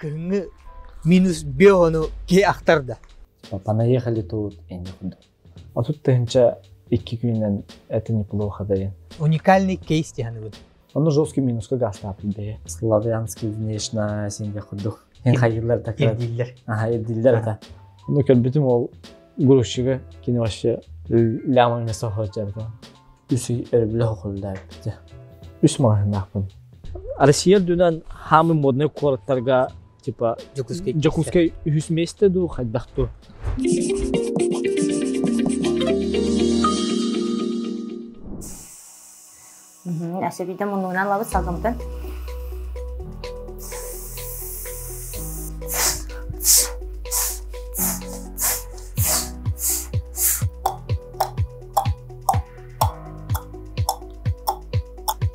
кыһыңы минус беону ке ахтарда. Понаехали тут и не худу. А тут тынча 2 күннен это неплохо дайын. Уникальный кейс тиһаны. Он жесткий минуска газ тапылды. Славянский внешне сенде худу. Ен хайырлар такая. Ирдиллер. Ага, ирдиллер это. Ну көрбүтүм ол грузчиге кини вообще лямын месохо жерде. Үсү эрбле хокулдар бите. Үс магнакпын. Россия дүнен хамы модный курорттарга типа Жакускай үс месте ду хайдакту. Әсәбидә монуна лавы салгамдан.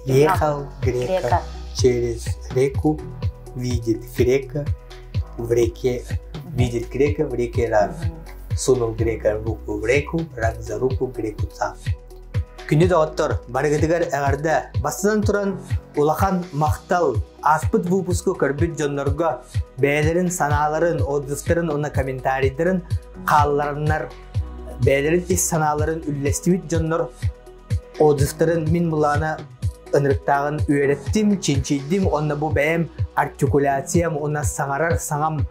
Ехал грека через реку, видит грека в реке, видит грека в реке рак. Сунул грека руку в реку, рак за руку греку цап. Күні доғыттыр, барығыдығар әғарда басыдан тұран улахан мақтал аспыт выпуску көрбіт жонларға бәлерін, саналарын, отдықтарын, оны комментарийдерін, қалларынлар, бәлерін, ис саналарын үллестівіт жонлар, отдықтарын мен бұланы ынырықтағын үйреттім, чинчейдім, оны бұл бәйім артикуляциям, оны саңарар, саңам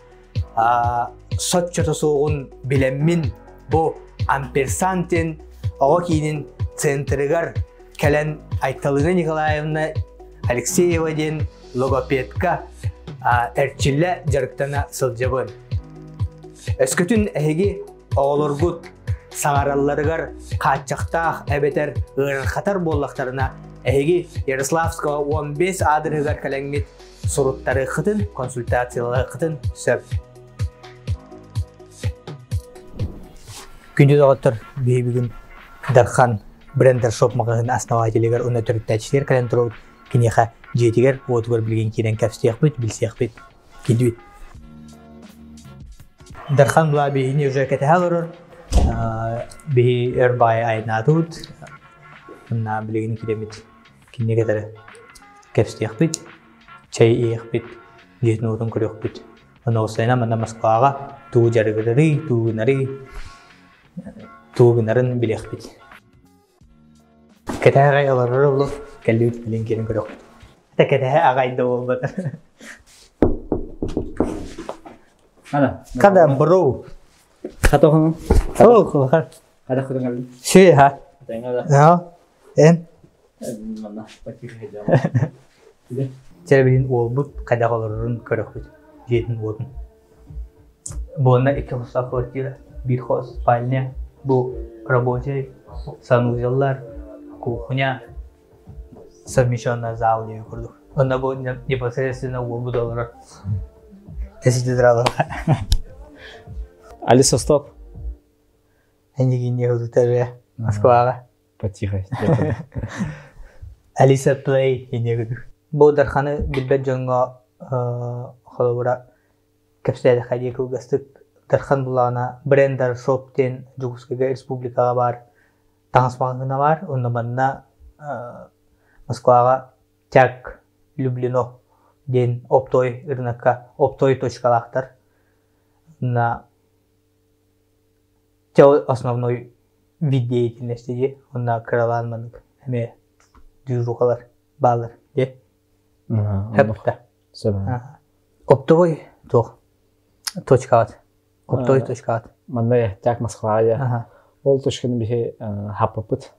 сот чотосуғын білеммін, бұл амперсантен, оға кейінен центрыгар кәлән Айталына Николаевна Алексеева ден логопедка әрчілі жарықтана сылжабын. Өскөтін әйге оғылыргут саңараларығар қатчақтақ әбетер ғырқатар боллақтарына әйге Ярославского 15 адырығар кәләңмет сұруттары қытын, консультациялары қытын сөп. Күнді доғыттыр бейбігін Дархан брендер шоп мағығын основателігер оны түріктәчілер кәлен тұрауд кенеха жетігер отығыр білген керен кәпстеяқ бүт, білсеяқ бүт, келді бүт. Дархан бұла бейіне уже кәті әлірір, бей әрбай айына тұд, бұнна білген керемет кене кәтірі кәпстеяқ бүт, чай еяқ бүт, жетін отын көрек бүт. Оны осылайна мұнда Москваға туы жарығыры, туығынарын білеқ бүт. Кәтәһе ағай аларыр олу, кәлі өт білен керін көрек. Кәтәһе ағайды ол бұд. Қада бұру. Қата оқының? Ол құлақар. Қада құдың әлі? Шүй, ха? Ән? Мана, патиқы жауы. Жәлбілін ол бұд, қада қаларырын көрек бұд. Жетін бұдын. Бұлына 2 қоса квартира, 1 қос спальня, бұл рабочий, санузеллар, кухня, совмещенный зал не курдук. Он был непосредственно в оба доллара. Если драла. Алиса, стоп. Они не будут тоже Москва. Потихо. Алиса плей и не буду. Был Дарханы билбет джонго холовра капсулада хади кылгастык. Дархан булана брендер шоптен Жугускага республикага бар. Таңсмағына бар, онда манна Москваға тяг Люблино ден оптой рынокка, оптой точкалақтар. На те основной вид деятельности де, онда краланманық, әме дүйрухалар, балар, де. Хэпта. Оптой точкалат. Оптой точкалат. Манна тяг Москваға. Ол точканы бихе хаппыпыт.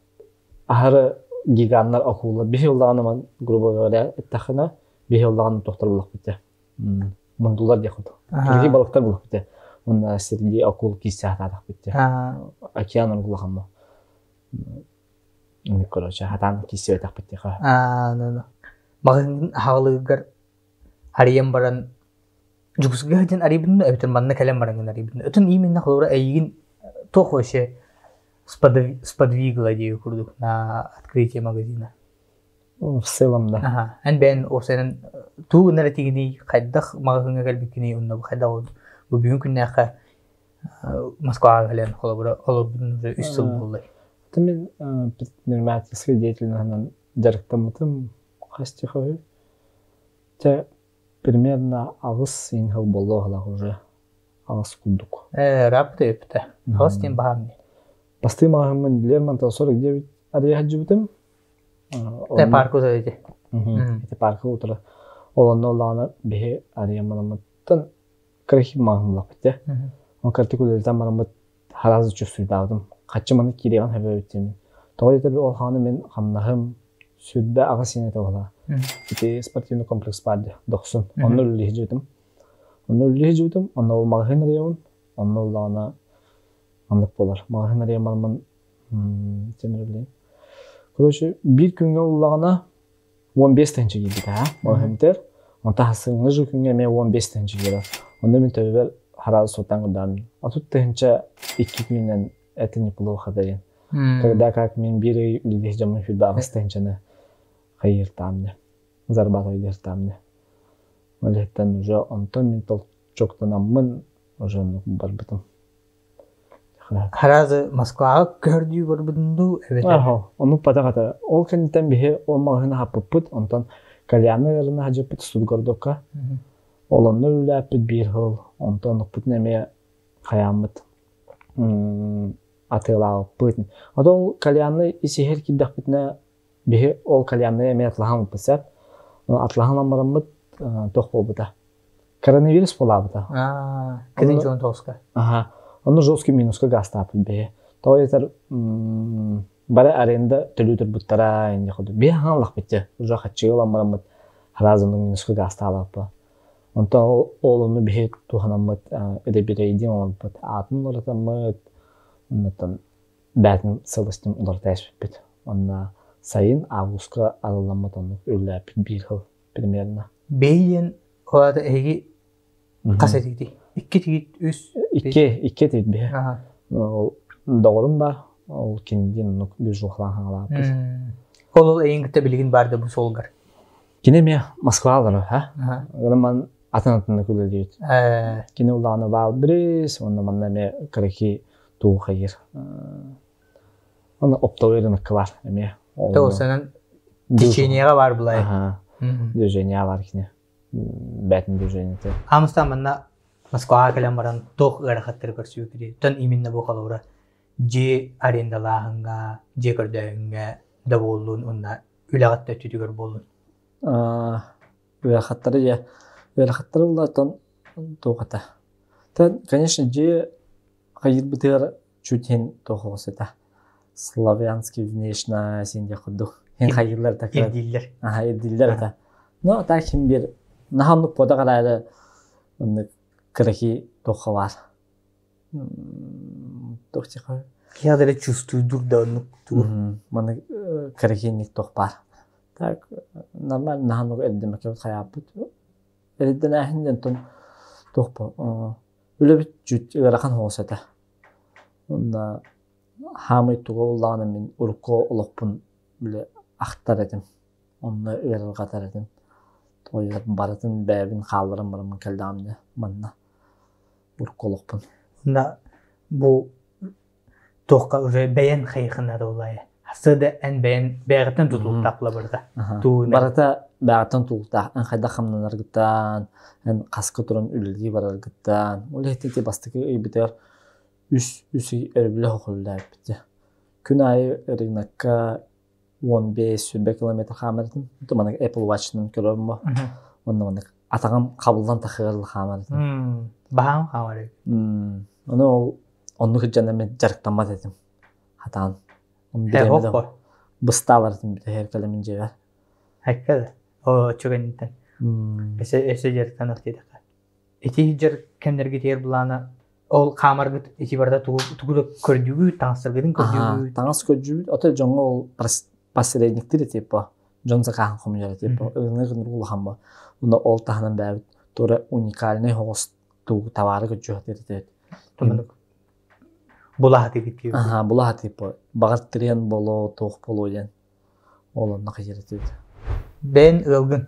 Ахары гиганнар акулар. Бихе олдағаныман, грубо говоря, эттахына бихе олдағаны тоқтар болақ бітті. Мұндулар декуд. Кирги балықтар болақ бітті. Онда сірге акул кисті хатадақ бітті. Океан орғылағанма. Короче, хатан кисті өтақ бітті. Мағын хағылығығар ариян баран Жугускага ден арибінді, өтін манна кәлем барангын арибінді. Өтін именна қолуыра әйгін тоқ вообще сподвигла дею курдук на открытие магазина. В целом, да. Ан бен осенен ту наратигини кайдах магазинга галбикини унна хайда бу бүгүн күннәкә Москвага белән холобра олордун уже 3 ел булды. Мен предпринимательский деятельность жарыктамытым кастихой. Те примерно ağız sin hıl bollu hala уже ağız kulduk. Rapta yaptı. Hostin baham ne? Pasti mahımın dilerman ta sonra gidip araya hacıbıdım. Te parko da dedi. Te parko otura. Olan olana bir araya malamıttan kırık mahımla bitti. O kartikulerden malamıt harazı çözüldüm. Kaçmanı kiriyan hebe bittim. Doğru bir ol hanım ben hamnahım südde ağız yine de ola. İşte sportivno kompleks vardı. 90. Onu lihciydim. Onu olmağın arayın. Onu olana anlık bolar. Mağın araya malımın temir. Короче, bir günge olana 15 tane gibi daha. Mağın der. Onta hasılınca günge me 15 tane gibi. Onda ben tabii haraz sotan gıdan. Atut tane 2 günden etin yapılı kadar. Когда как мен бiri lihcamın şu dağız tane hayır tamne. Zarbat oyder tamne. Malehten уже onta men çoktan amın уже barbıtım. Harazı Moskva'ya gördüğü barbıdındu evet. Onu patakata. Ol kentten bihe olmağını hapıpıt ondan kalyanı yerine hacıpıt Stuttgart'ta. Olanı ülapıt bir hıl. Ondan pıt nemeye kayamıt. Atılağ pıt. Ata ol kalyanı isi her ki dağpıtına bihe ol kalyanı eme atlağın pısar. Atlağın amaramıt toq bolbıda. Koronavirüs bolabıda. Kızınca onu toska. Onu жесткий минуска газ тапыл бе. То это бара аренда төлөтөр буттара инде ходу. Бе ханлык битте. Уже хачыгыл амрамыт харазының минуска газ талапы. Онта олуну бе туханамыт эде бире идин олбут. Атын оратамыт. Онтан бәтин сылыстым уларташ бит. Онна сайын августка алынамыт оны өлләп бир хыл примерно. Бейен ода эги касетиди. İki tigit üst. İki tigit bir. Doğrum var. O kendin bir joxlan hangala. Ol en gıta bilgin barda bu solgar. Kine mi Moskvalar ha? Ondan atın kullanıyor. Kine ulana var bris, ondan me karaki tu hayır. Ona optoverin var emi. To senin dişiniye var bulay. Düzeniye var kine. Batın düzeniye. Amstam bana Moskva kalambaran toq gara khatter karsiyo kiri. Tan iminna bu kalora. Je arendalahanga, je kardahanga da bollun onna ülagatta tütügör bollun. Ülagattары ya. Ülagattары улатан тоқата. Tan, конечно, je hayır bıdır çüten toqoqseta. Славянский внешне сенде кудук. Hen hayırlar takar. Ediller. Ediller ta. No ta kim bir nahanlık poda qaraydı. Onu Кырахи тоха var. Тохтиха. Я даже чувствую дурдану. Мана кырахиник тох бар. Так нормально наханук эддемек вот хаябыт. Эдден ахинден тон тохпа. Үлебит жут ырахан хоосата. Онда хамый туголланы мен урко улукпун биле ахтар эдим. Онда ырыл катар эдим. Тойлап баратын бәбин калдырым барым келдамды манна. Urkolukpun. Bu tohka уже beğen xeyxina da olay. Hasıda en beğen beğetten tutulup takla burada. Barata beğetten tutulup tak. En xayda xamnanar gittan. En qaskı turun ülgi barar gittan. Öyle heti bastıkı iyi biter. Üsü erbile hokulda bitti. Gün ayı rinakka 15 kilometre xamardım. Bana Apple Watch'ın körüm bu. Ondan atağım kabuldan takırlı xamardım. Baham xamarı. Onu hıccaneme jarıktanma dedim. Hatan. Onu bilemedim. Bıstalardım bir de her kalemin cevher. Hakikaten. O çok eninden. Ese jarıktan ökteydik. Eti jarık kemler gidiyor bulana. Ol xamar git eti barda tuğda kördüğü, tansır gidin kördüğü. Tansır kördüğü. Ota jonga ol pasredniktir etipo. Jonsa kahan komuyar etipo. Önüne uluhan bu. Onda ol tahanan bäbit. Tora unikalne host tuğ tavarı göçüyor dedi. Bula hati gidiyor. Bula hati po. Bağırttırıyan bolo, toğ bolo yan. Olan ne kadar dedi. Ben ılgın.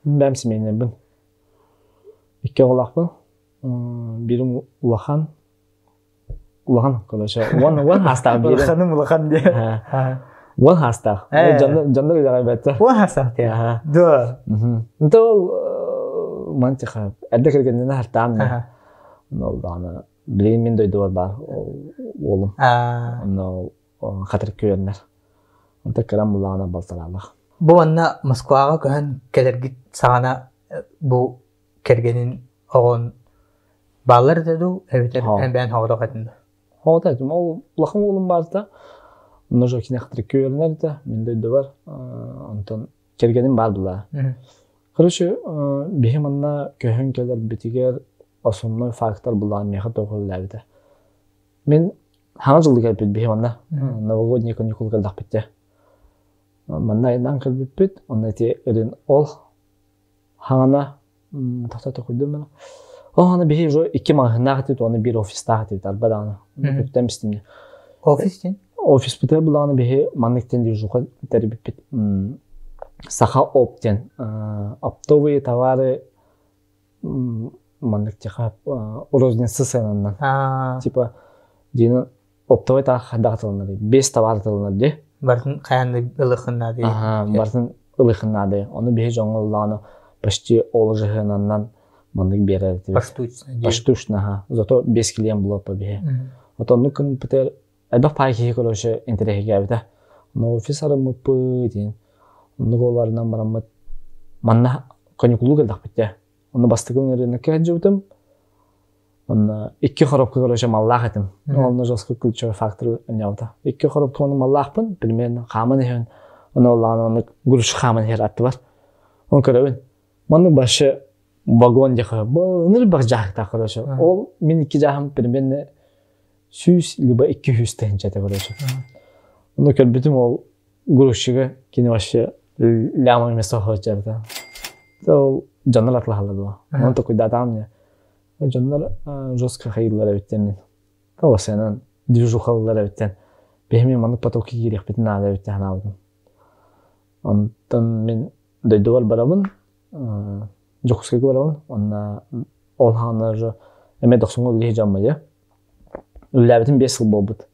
Ben simeyne ben. İki olak bu. Birim ulahan. Ulahan arkadaşlar. One hasta birim. Ulahan diye. One hasta. Canlı bir gaybetti. One hasta ya. Doğru. Doğru. mantıklı. Elde kendine her tane. Ne oldu ana? Bileyim min duydu var oğlum. Onu hatır köyünler. Onu tekrar bulana baltalarlar. Bu anna Moskvaga köhen kelergit sana bu kergenin oğun bağlar dedu evler ben havada kadındı. Havada dedim. O lakım oğlum vardı. Onlar jokine hatır köyünler de min duydu var. Ondan kergenin bardılar. Короче, бихим анна көһөн келер битигер основной фактор булан меха тоголлабыта. Мен хана жылды келбит бихим анна. Новогодний каникул келдак битте. Манна айдан келбит бит, онна те эрин ол хана тахта койдум мен. О хана бихи жо 2 маңына гатып, оны бир офиста гатып албаданы. Көптөн бистимди. Офистен? Офис битер буланы бихи манниктен ди жука тербит бит. Саха оптен. Оптовые товары манныктеха розница ценаннан. Типа дина оптовый товар хадагатылнады. 5 товар тылнады. Бартын каянды ылыхыннады. Бартын ылыхыннады. Оны бихи жоңолланы почти олжыгынаннан маннык береді. Поштучно. Зато 5 клиент было по бихи. Вот он нукын питер элбах пайки короче интереге габита. Но офисары мыпы дейін. Нуголарынан барамыт манна каникулу келдак битте. Оны бастыгын рынокка жыбытым. Оны 2 коробка короче маллах этим. Оны жоско ключевой фактор нявда. 2 коробка оны маллахпын, примерно хамын ехен. Оны оланы груш хамын хер атты бар. Он көрөбүн. Манны башы вагон жака. Ныр бак жакта короче. Ол мен 2 жахым примерно 100 либо 200 тенчете короче. Оны көрбүтүм ол грушчуга кини башы ляма место хочерда. То жаннар атлахалады. Оны то куйдатам мне. Жаннар жестко хайыллар биттен. То сенен движухаллар биттен. Бехми маны потоки кирек битен ада биттен алдым. Онтан мен дойдуар барабын. Жокускайга барабын. Онна ол хана жо эме доксуңу лихи жаммая. Үлләбитин 5 жыл болбут.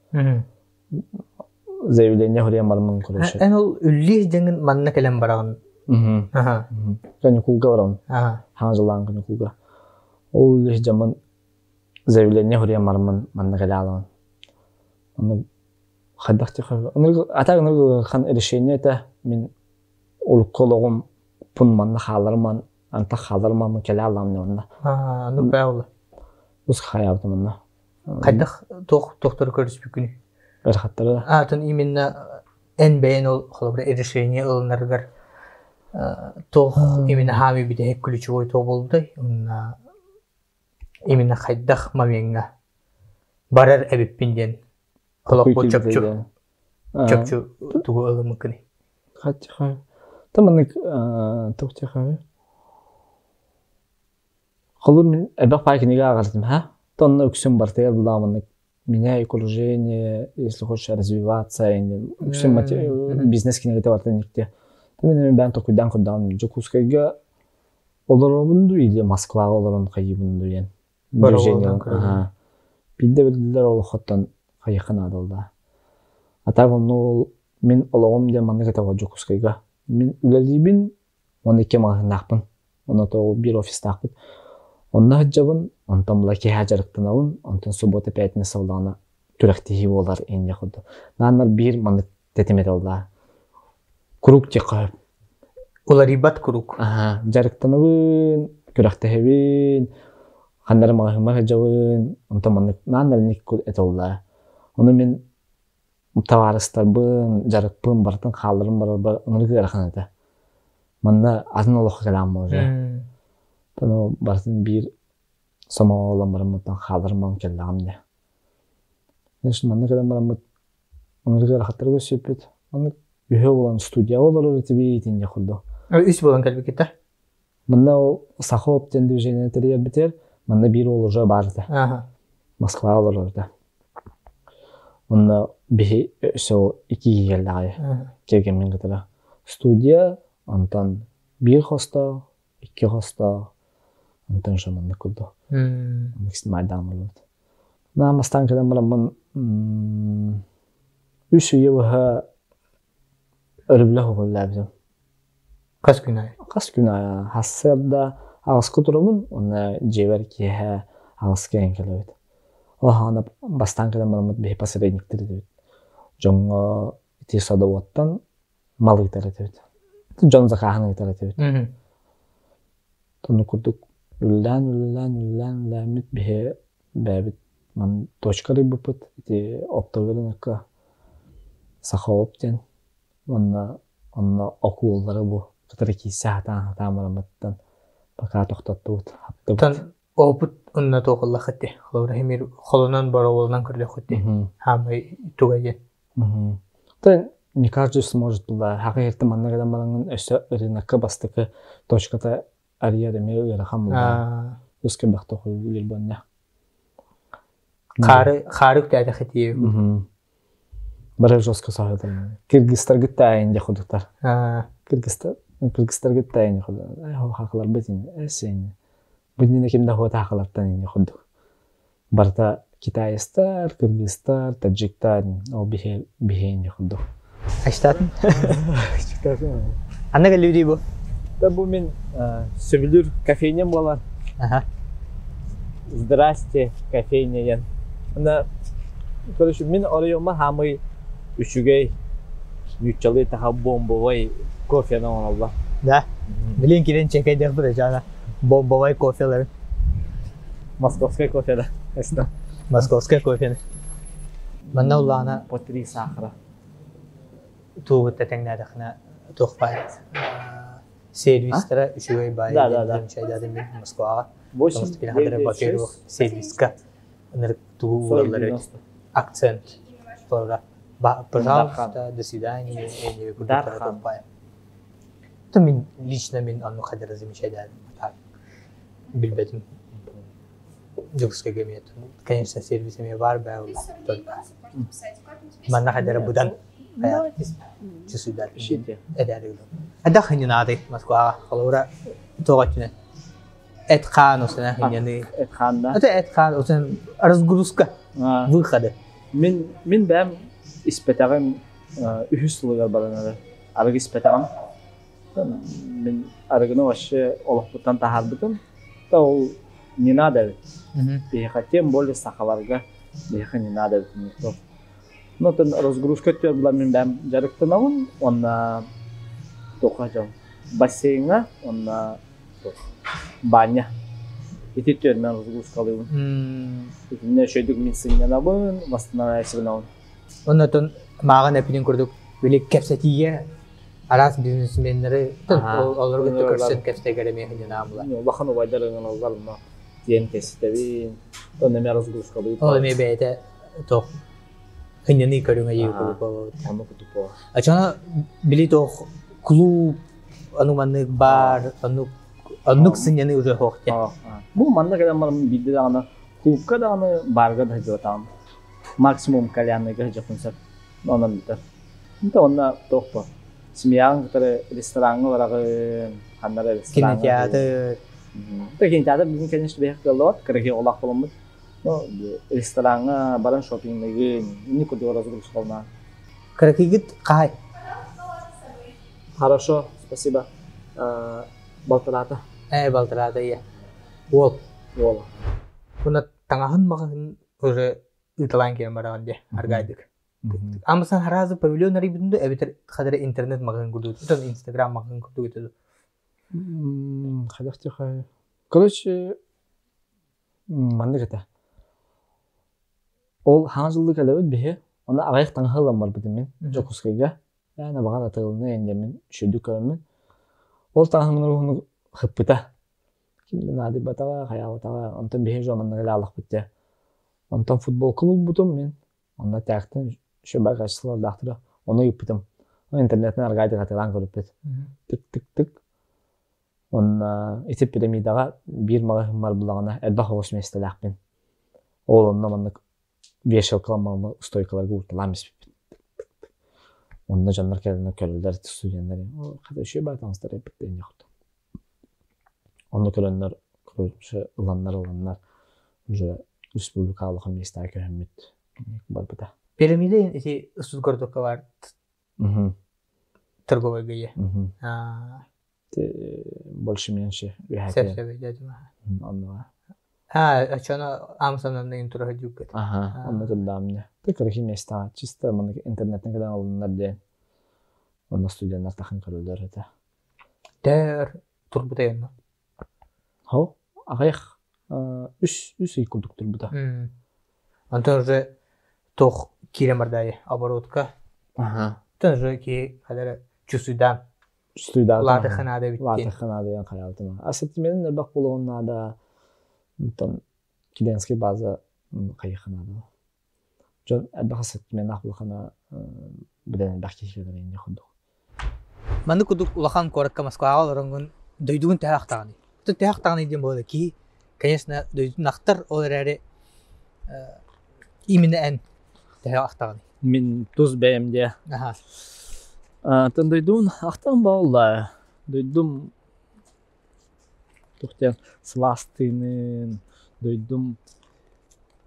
Заявление хурия мармын короче. Эн ол үллих жеңин манна келем барагын. Каникулга барам. Ханжылан каникулга. Ол үллих жамын заявление хурия мармын манна келе алам. Оны хаддахти хаб. Атагын хан решение это мен улкологум пун манна халарман анта халарман келе алам нонна. Ну баулы. Ус хаябды манна. Кайдах доктор көрүспүк күнү. Эрхаттары. Атын именно en beğen ol холобра решение ылнаргар тох именно хами биде ключевой то болду. Именно хайдах маменга барар эбиппинден холопо чөпчү тугу ылымыкыны. Хатча. Таманык тохча. Холур мен эбак пайкинига агардым, ха? Тонна өксүм бар тегер буламынык. Меняй окружение, если хочешь развиваться, бизнес кинегете варта никте. То мен бен токуйдан курдан Жокускайга олоробунду или Москвага олорун кайыбунду ен. Движение. Бидде билдер ол хоттан кайыкын адылда. Ата вону мен ологом де мандыгата Жокускайга. Мен үлелибин 12 магнакпын. Оны то бир офистакпын. Онна хаджабын, онтан лаки хаджарыктан алын, онтан суббота пятница олдағына түректегі олар енде құлды. Нанар бір маңдық тетемет олда. Круг те қойып. Олар ибат круг. Жарықтан алын, түректігін, қандар мағыма хаджабын, онтан маңдық нанар нек әті олда. Оны мен таварыстарбын, жарықпын, бартын қалырым бар, оныр кәріқан әді. Маңна азын олыққа кәлам олжа. Тано бартын бир самоолам барамыттан халырман келдагамда. Нешин манна келем барамыт. Онырга рахаттар көсөпөт. Аны үйө болан студия болор этибейтин якылды. Үс болан келбекетте. Манна сахоп тен движение терия битер. Манна бир ол уже барды. Москва олорда. Онна бихи со 2 келдагы. Келгенмен кетер. Студия антан бир хоста, 2 хоста. Антон шаман накурду. Микс майдан болот. На мастан кадам барамын 3 йылга өрүблө боллабыз. Кас күнай. Хассерда Ağızkı durumun ona cever ki ağızkı engelewet. O hana bastan kadar malamut bir pasireyniktir dedi. Jonga iti sadavattan malı itaret evet. Jonza kahana itaret evet. Tonu kurduk üllen mit bir bebit man toçkari buput iti optaverin akka sahavopten onna okulları bu kadar ki sahtan malamuttan baka toxtatты вот. Тан опыт онна тоқылла хатте. Холора хемир холонан бароволнан кырлы хатте. Хамы тугайен. То не каждый сможет туда. Хакерты маннагадан балаңын өсө рынокка бастыкы точката арьяда мега хамла. Өскө бакта кой билбоння. Харык тәдә хатте. Бара жостко сагыдан. Кыргызстарга тайын жахудуктар. Кыргызстарга тайын жахудуктар. Ай хакылар бетин эсен. Бүгүнү кимде хота хакылардан жахудук. Барта Китайстар, Кыргызстар, Таджиктар, о бихен жахудук. Аштатын? Анна галли бу? Да бу мен Сөбүлүр кофейнем болар. Здрасте, кофейня. Ана короче мен оройома хамы үчүгөй нүчалы таха бомбовой кофені алла. Да. Билин кирен чекейдер бу жана. Бомбовой кофелер. Московский кофе да. Эсна. Московский кофе. Манна улана по 3 сахара. Тугут теңнәдәхнә тухпайт. Сервистра үчүгөй бай. Да. Чайдады мен Москвага. 8 километр во-первых, сервиска. Нэр тугулары акцент. Sonra пожалуйста, до свидания, не куда-то. Это лично мен анну кадер замечательно. Так. Билбетим. Жокска гемет. Конечно, сервисами бар был только. Манна кадер будан. Чусудар. Эдәргә. Әдәх не надо Москва. Халыра тогатны. Этхан усына хинене. Этхан да. Это этхан усын разгрузка. Выходы. Мен бәм испетагым үһүслүгөр баранары. Аргы испетагым. Мен аргыны вообще олоқтан тахарбытым. Та ол не надо. Беха тем более сахаларга беха не надо. Но тен разгрузка төр була мен бәм жарыктанамын. Онна тохажам. Бассейнга, онна баня. Ити төр мен разгрузкалыймын. Итинне шөйдүк мен сынянабын, восстанавливайсыбын. Оннотон маған эпиден көрдүк. Билек кепсетие арас бизнесмендери олорго көрсөт кепсетегере мехинен амла. Бахан убайдарыңын алдарына тиен кеситеби. Онна мен разгрузкалыйм. Ол эме бейте тох хинени көрүңө ийгүү. Ону кутупо. Ачана били тох клуб ануманнык бар, анук сыняны уже хохте. Бу манна кадан барым бидде дагана клубка дагана барга да жотам. Максимум кальянныга жакынсак. Онан битер. Инде онна тохпо. Смеян катары ресторанга барагы, ханнара ресторан. Кинотеатр. Кинотеатр bizim конечно бек кылат, кыргы олак боламыз. Но ресторанга баран шопингдеги не куда разгрузка. Кракигит кай. Хорошо, спасибо. Балтарата. Балтарата я. Вол. Куна таңаһын маған уже ыталан кем барганде аргайдык. Амасан харазы павильон рибинде эбитер хадары интернет маған гуду. Тон Instagram маған гуду гуду. Хадахты хай. Короче, манда гата. Ол ханжылдык элебит бихе. Она агайык таңаһылам бар битим мен. Жокускайга. Яна баган атылны энде мен шүдүк көрөмүн. Ол таңаһымны хыппыта. Kimde nadi batava hayatava ondan bir hece olmanlara lalak bitti. Ondan futbol klub buldum men. Onda taktın şu bagajlar dahtıra onu yaptım. O internetten argaydı katılan görüp bit. Tık. Onda itip piramidaga bir mağahım var bulağına edba havuz mestelak ben. Oğlumla manlık vешал kılamamı stoykalar gurtulamış. Onda canlar kendine körüler stüdyenleri. O kadar şey batanızlar hep bittiğini yaptı. Onda kölenler, kuruluşu ılanlar, уже республикалық места көмет бар буда. Пирамида эти судгордока бар. Торговая гая. больше-меньше Сәпсәбе дәдім. оннуга. Ачана амсанан интро хадюк. Ага, онны кырдаамне. Текрахи места, чисто мына интернеттен кадан алындар ден. Онна студенттер тахын көрөлдөр эте. Тәр турбута янна. Хо, агайх үс икулдук турбута. Антон же тох киремардай оборотка. Ага. Тон же ки хадара чусудан. Студент. Лады ханада биткен. Лады ханада ян хаялтыма. Ассортиментин бак болгоннада Там киденский база кайханада. Жон абах ассортимент ахлахана биден бахтишелер инде ходук. Манды кудук улахан коракка Москвага олорongун дөйдүгүн тахтаганы. Тахтаганы дем болду ки, конечно, дөйдүн ахтар олары именно эн тахтаганы. Мен туз бемде. Аха. Тан дөйдүн ахтан болла. Дөйдүм Тухтен сластынын, дойдум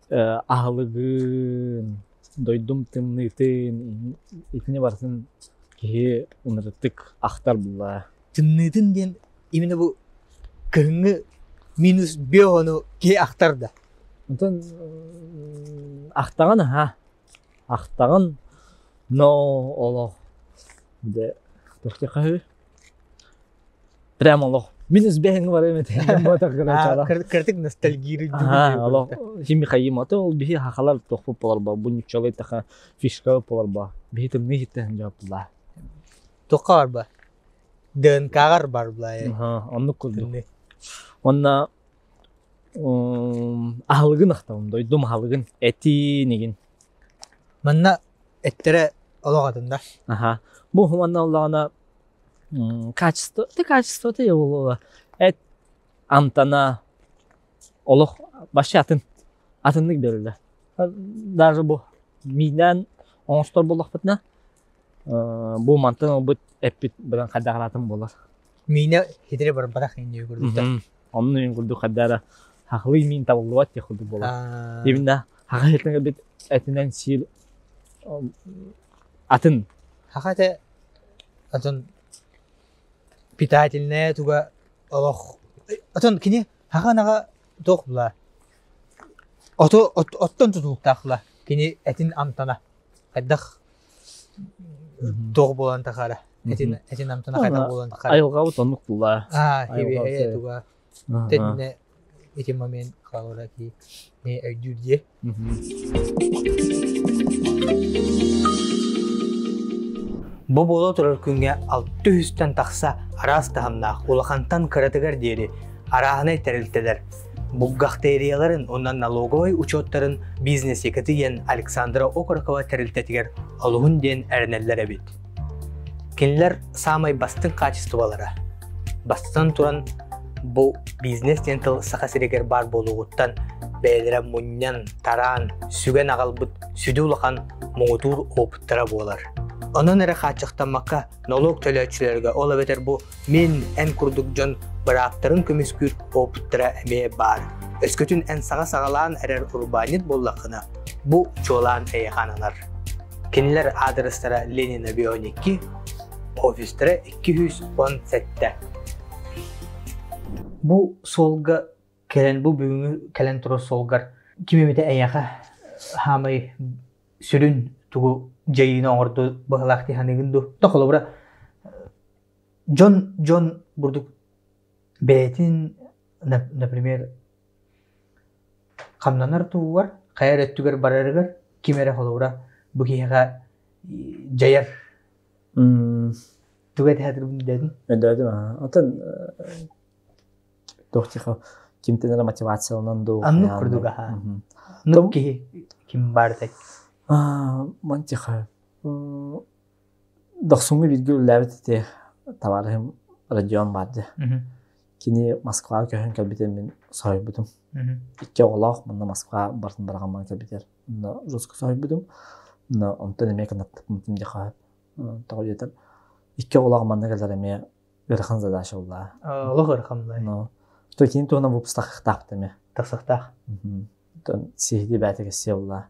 ахлыгын, дойдум тымнытын, итине барсын ки унырыттык ахтар була. Тымнытын ден именно бу кырыңы минус беону ки ахтар да. Онтан ахтаган ахтаган но олох де тухте кахы. Прямо олох Минус бэхэнг бар эмет мотор гэнэ кыртык ностальгири алло хими хайыматы ол бихи хахалар тохпуп боларба бунчолой таха фишка боларба бихи тымны хиттен жаптыла тоқа барба дэн кагар барбла онну курду онна ахалыгын ахтабым дойдум ахалыгын эти неген манна эттере ологатында бу манна оллагана качество ты его антана олох башы атыннык берилди. Даже бу миден оңстор болок битне. Бу мантан бу эпит белән кадагратым болар. Мине хидре бар барак инде күрдү. Онны күрдү кадара хаклы мин табылып те күрдү болар. Именно хакыйкатен бит этинен сил атын. Хакыйкатен атын питательная туга олох атын кини хаканага тохла оттон тутуктахла кини этин амтана кадах тох болан тахара этин амтана кайда болан тахара айылга утонуктула хебе туга тетне этин момент калора ки не айдюдje Бу боло турар күнгө 600тен такса арас тахамна улахантан каратыгар дери араханы терилтелер. Буггахтерияларын ондан налоговый учеттарын бизнес екатыген Александра Окорокова терилтетигер алугун ден эрнеллер бит. Кинлер самай бастын качестволары. Бастан туран бу бизнес тентил сакасирегер бар болугуттан бээлере муннян таран сүген агалбыт сүдү улахан мугутур опуттара болар. Онон эре хачыктамакка налог төлөөчүлөргө ола бетер бу мен эн курдук жон бырактарын көмүскүр опуттара эме бар. Өскөтүн эн сага-сагалаан эрер урбанит боллакына бу чолаан эйханалар. Кинилер адрестара Ленина Бионики, офистера 217. Бу солга келен бу бүгүнгү келен тура солгар кимемите эйяха хамай сүрүн тугу жайына орду баглакти ханегинду тохолобра Джон бурдук бетин например камнанар тугар кайрет тугар барарыгар кимере холобра бугига жаяр тугат хатырым дедин отан тохтиха кимтенер мотивацияланан ду анну курдуга нукки ким бардак мантиха дохсуңу билгүл ләбитте таварым радион барды. Кини Москва көһөн кабитен мен сайбыдым. Икке олақ мында Москва бартын барган мен кабитер. Мында жоско сайбыдым. Мында онтон эме канаттык мутим диха. Тагы етер. Икке олақ мында келер эме верхан задача улла. Олох верхамлай. Но то кин тона вупстах таптыме. Тасахтах. Тон сихди бәтеге севла.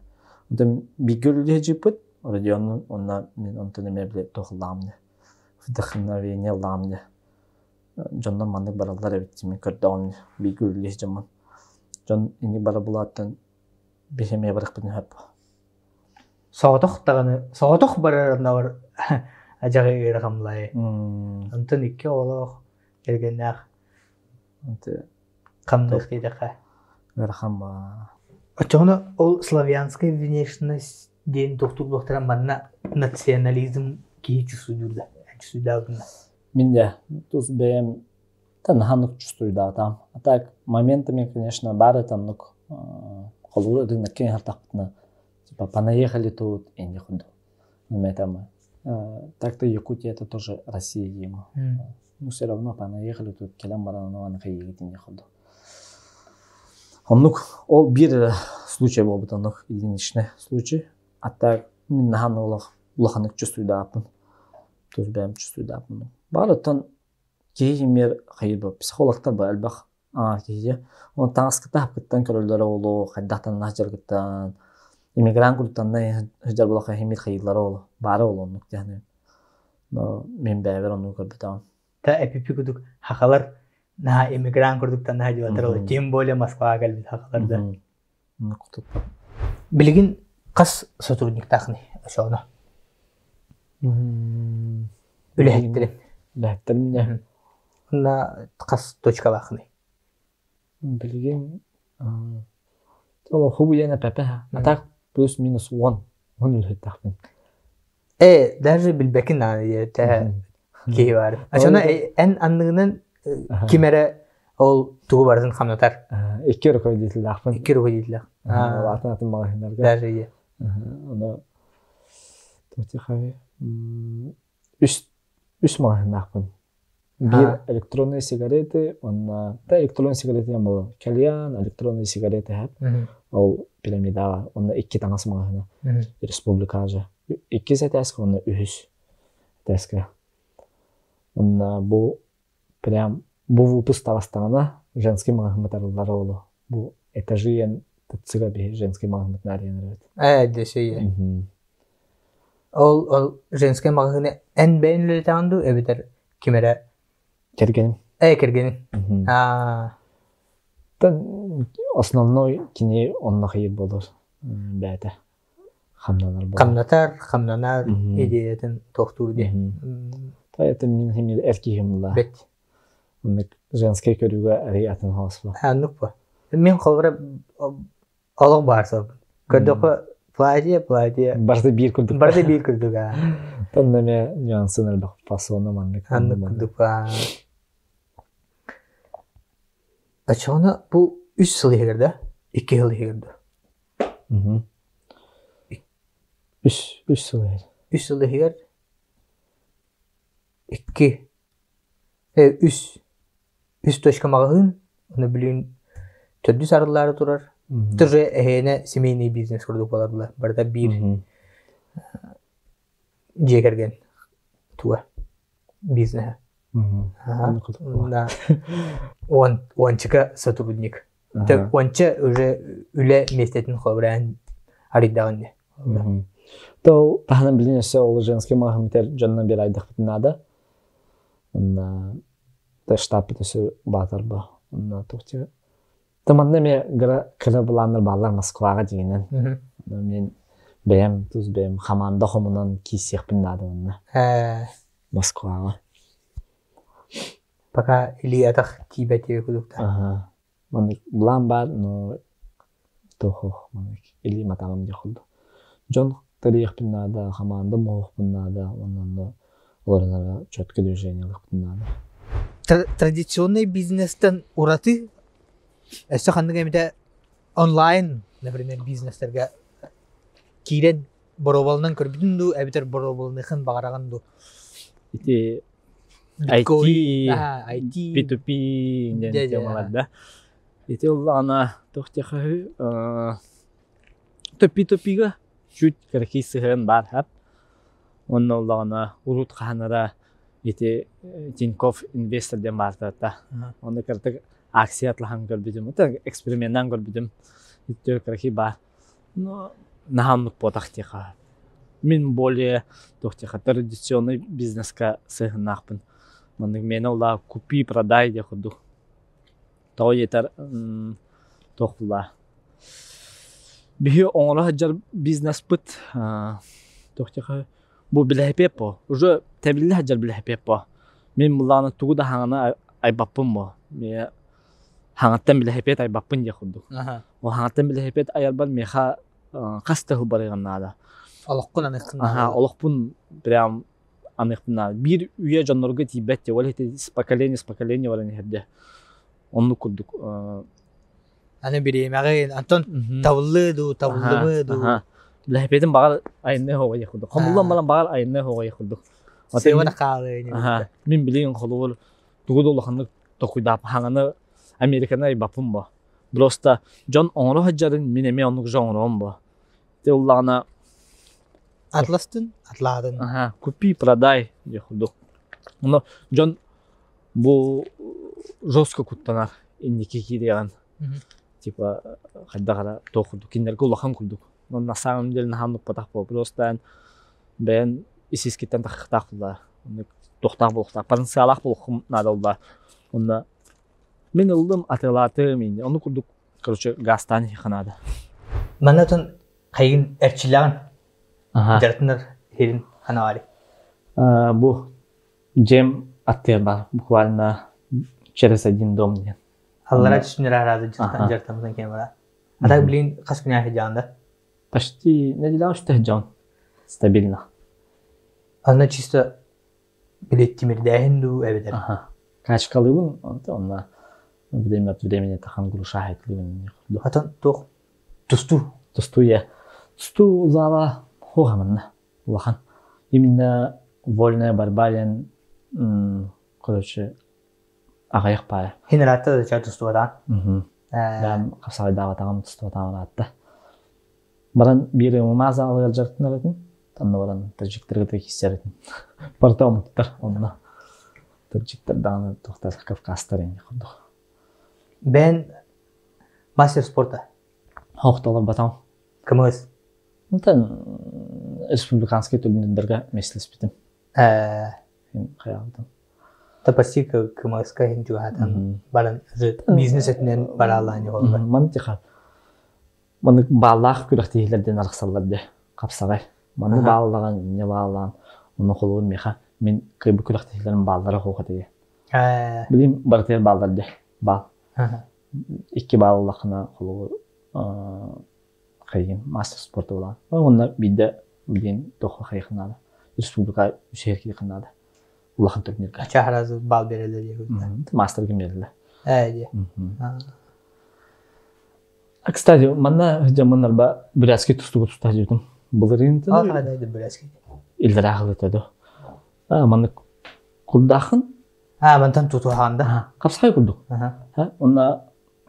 Онтон бигүлдө жипыт радионун онна мен онтон эме биле тохламды. Вдохновение ламды. Jondan mandık baralar evet mi kördoğun bir gülleş zaman. Jon ini bara bulatan bir hemeye bırak beni hep. Soğutuk bararında var. Acayip bir rakamlayı. Ondan iki oğlu gelgenler. Ante Kamlık edeka. rakam Açıkçası o Slavyanskaya внешность diyen doktorluklara bana nasyonalizm ki çüsüdürde. Çüsüdağında. Min de tuz benim танаханук чувствую, да, там. А так, моментами, конечно, бары там, ну, колу рынок кен хартапна. Типа, понаехали тут, и не ходу. Так-то Якутия это тоже Россия ему. Ну, все равно понаехали тут, келем баранова на хаегите не ходу. Ну, ол бир случай был бы там, ну, единичный случай. А так, min наханук улаханук чувствую, да, туз бэм чувствую, да, бары тон кеймер хайбы психологтар ба албах кейде он таңскыта хапкыттан көрөлөрө болу кайдактан нажыргыттан иммигрант куртанна жар боло хемир хайылары болу бары болонук жаны но мен бэвер ону көрбүтам Та эпипи кудук хакалар на иммигрант курдуктан нажыргыттар тем более Москвага келбит хакаларда билигин кас сотрудник тахны ошону үлехеттирим лэхтерин на кас точка бахны. Билген то хубуяна папа. А так плюс-минус 1 үлэхтахпын. Даже билбекин та ки бар. Ачана эн анныгынан кимере ол тугу бардын хамнатар. Эки руководитель ахпын. Эки руководитель. Атын магазиндарга. Даже Ана тотихави үс магазин ахпын. Bir электронные сигареты, электронные сигареты был кальян, электронные сигареты hep. O piramida, onda iki tanesi magazine. Respublikaca. İkisi teske, onda ühüs teske. Onda bu bu выпуск Таластана женский магазиндар oldu. Bu etajiyen tıtsıga bir женский магазиндар yenir. Dese. Ol женский магазин en beğenilir tanıdı eviter kimere Kergenin. Kergenin. Основной kini onunla hayır bulur. Bәді. Хамнанар идеятын тоқтур де. Это мен хемел эркигімла. Бет. Женский көрігі әриятын хауысла. Анық ба. Мен қолғыра олық барса. Көрдіқі платье. Барды bir күрдік. Барды bir күрдік. Тонда мен нюансын әлбақ пасуына маңдық. Анық күрдік ба. Açıkçası bu 3 yıl yığırdı, 2 yıl yığırdı. 3 yıl yığır. 3 yıl yığır. 2. 3 точка mağazın. Onu bilin. Tördü sarıları durar. Tırı ehene semeyni biznes kurduk olardılar. Burada bir cekergen tuğa biznes. Ончика сотрудник. Так онча уже үле местетін қобыран аридағын. То тахынан білінесе ол женский магазинтер жанынан бері айдық бітінады. Та штаб бітісі батыр ба. Таманда мен кірі бұланыр балар Москваға дегенен. Мен бәйім, тұз бәйім, хаманда қомынан кейсек бінады онына. Москваға. Пока Ильятах тебя кудукта. Булан бар, но тохох манык. Или матамам дехулду. Жон тарих пиннада, хаманда мох пиннада, оннан оларнара четко движениялык пиннада. Традиционный бизнестен ураты, эссе хандыга эмите онлайн, например, бизнестерге кирен боробалынан көрбүтүнду, эбитер боробалныхын багараганду. Ити IT, P2P деген темаларда. Ити оллана тохтехы P2P-га чуть каракисыгын бар хап. Онна оллана урут ханара ити Тинькофф инвестор ден бартата. Онда картык акция атлахан көрбүдүм. Та эксперименттан көрбүдүм. Ити караки бар. Но наханлык потахтеха. Мен более тохтеха традиционный бизнеска сыгынакпын. Маннык мен олла купи продай де курдук. Тоо етер тохла. Бихи оңра хаджар бизнес бит. Тохтеха бу билепепо. Уже тебилли хаджар билепепо. Мен мулланы тугу да хаңана айбаппын бо. Ме хаңаттан билепет айбаппын де курдук. О хаңаттан билепет айарбар меха кастаху барыганнада. Олоққун аныққын. Олоқпун прям анықпын. Bir üye жаннорга тибет те. Оле с поколения вараны херде. Онну курдук. Аны биремәген Антон тавлыду. Билепетин багар айны хога якурдук. Камуллан балан багар айны хога якурдук. Севана калы. Мен билеген холур тугу долханны токуйдап хаңаны Американы айбаппын бо. Просто Джон оңро хаджарын мен эме онук жоңром бо. Те уллана Атластын, атладын. Купи, продай, якурдук. Но Джон бу жестко куттанар инники киреган. Типа хаддагара токурдук, киндерге улахан курдук. Но на самом деле наханук патак бо. Просто бен исискиттен тахтак булар. Тохтак булуктак, потенциалак булукум надалдар. Онда мен ылдым атылаты мен. Оны курдук, короче, гастан ханада. Манатон кайгын эрчилеген. Жартыныр херин ханавали. Бу Джем Аттеба буквально через один дом. Аллара чишнер аразы жартамыздан кем бара. Атак билин кас күнә хиҗанда. Почти неделя что хиҗан. Стабильно. Аны чисто билеттимирдәһен ду эбедер. Качкалыбын, онда время от времени тахан груша хәтлебен. Хатын тох тусту я. Тусту зала хогамна. Улахан. Именно вольная борьба, короче, агаяк пая. Хинратта да чат тустудан. Да, касай дава тагам тустудан ратта. Баран бире маза алгар жартынарын, танна баран таҗиктерге хиссәрен. Партамыттар онна. Таҗиктердан тохтар Кавказтар инде курдук. Ben мастер спорта. Хоқталар батам. Кымыз. Онтан республиканский турнирлерге меселес битим. Каялдым. Тапаси кымызга хинжу хатан баран бизнес этнен бараланы болду. Мантиха. Маны баллах күрәктейләрдән арыксалларды. Капсагай. Маны баллаган, не баллаган. Уны холуын меха. Мен кыбы күрәктейләрнең баллары хокыды. Билим бартер балларды. Бал. 2 баллахына холуы кайын мастер спорты була. Онда бидде билин тохо хайхнада. Республика шәһәргә кынады. Улахан турнирга. Чахразы бал берелер ягы. Мастер гемерле. Әйе. Кстати, манна жаманнарба бирәскә тустугы туста җирдем. Булырын тә. Алгадайды бирәскә. Илдәр агылды. Манны курдахын. Мантан тутуханда. Капсай курдук. Онда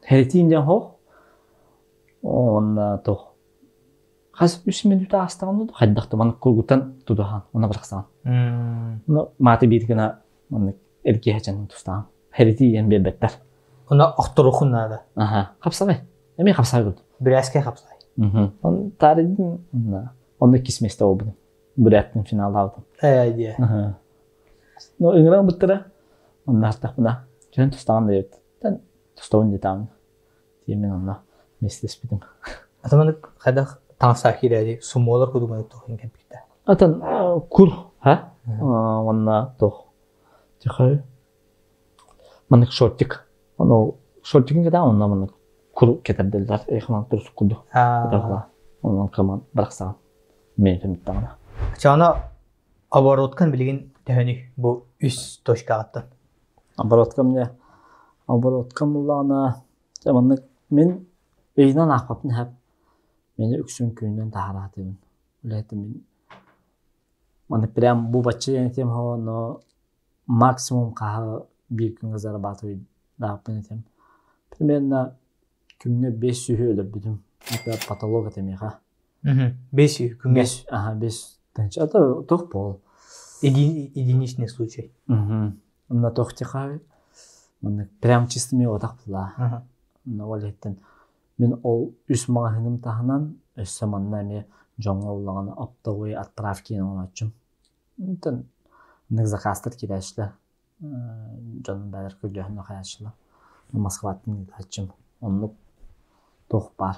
хәртиндән хо. Онда тох. Хас 3 минут астаган хаддакты маны кургутан тудухан. Онда бираксан. Но маты биргәнә манны эркә һәҗән тустан. Хәртиен бебеттер. Онда ахтырухуннада. Капсай. Эми капсай курдук. Бирәскә капсай. Он таридин. Онда кисместә булды. Бирәттен финалда алды. Әйе. Но иңран биттера. Онда артакна. Жөн тустаган дейт. Тан тустауын детам. Темен онда меселес битим. Атаманы хадах таңсахирәди сумолар кудумай тохин кепкитә. Atan kur ha wanna to тихо манык шортик оно шортикин када онна манык kur кетерделер эхман турс куду дагла онон каман баракса мен фемтана чана обороткан билген тәһәни бу үс точкагаттан обороткан булана заманнык мен бейнан акпапны хап мени үксүн күннен тахаратым улетим маны прям бу баччы тем но максимум каха bir gün зарабатывать да понятием примерно күнгө 500 өлөп бүтүм это патолог этемега 500 күнгө 5 танч это тох пол единичный случай на тох тихай маны прям чистыми отак була на валеттен мен ол үс магыным тахынан өссө манна жаңа улаган оптовый отправки ачым тен ник закастыр кирешле Canım bәлір күлдіғін қаяшылы. Москваттың айтчым. Онлық тоқ бар.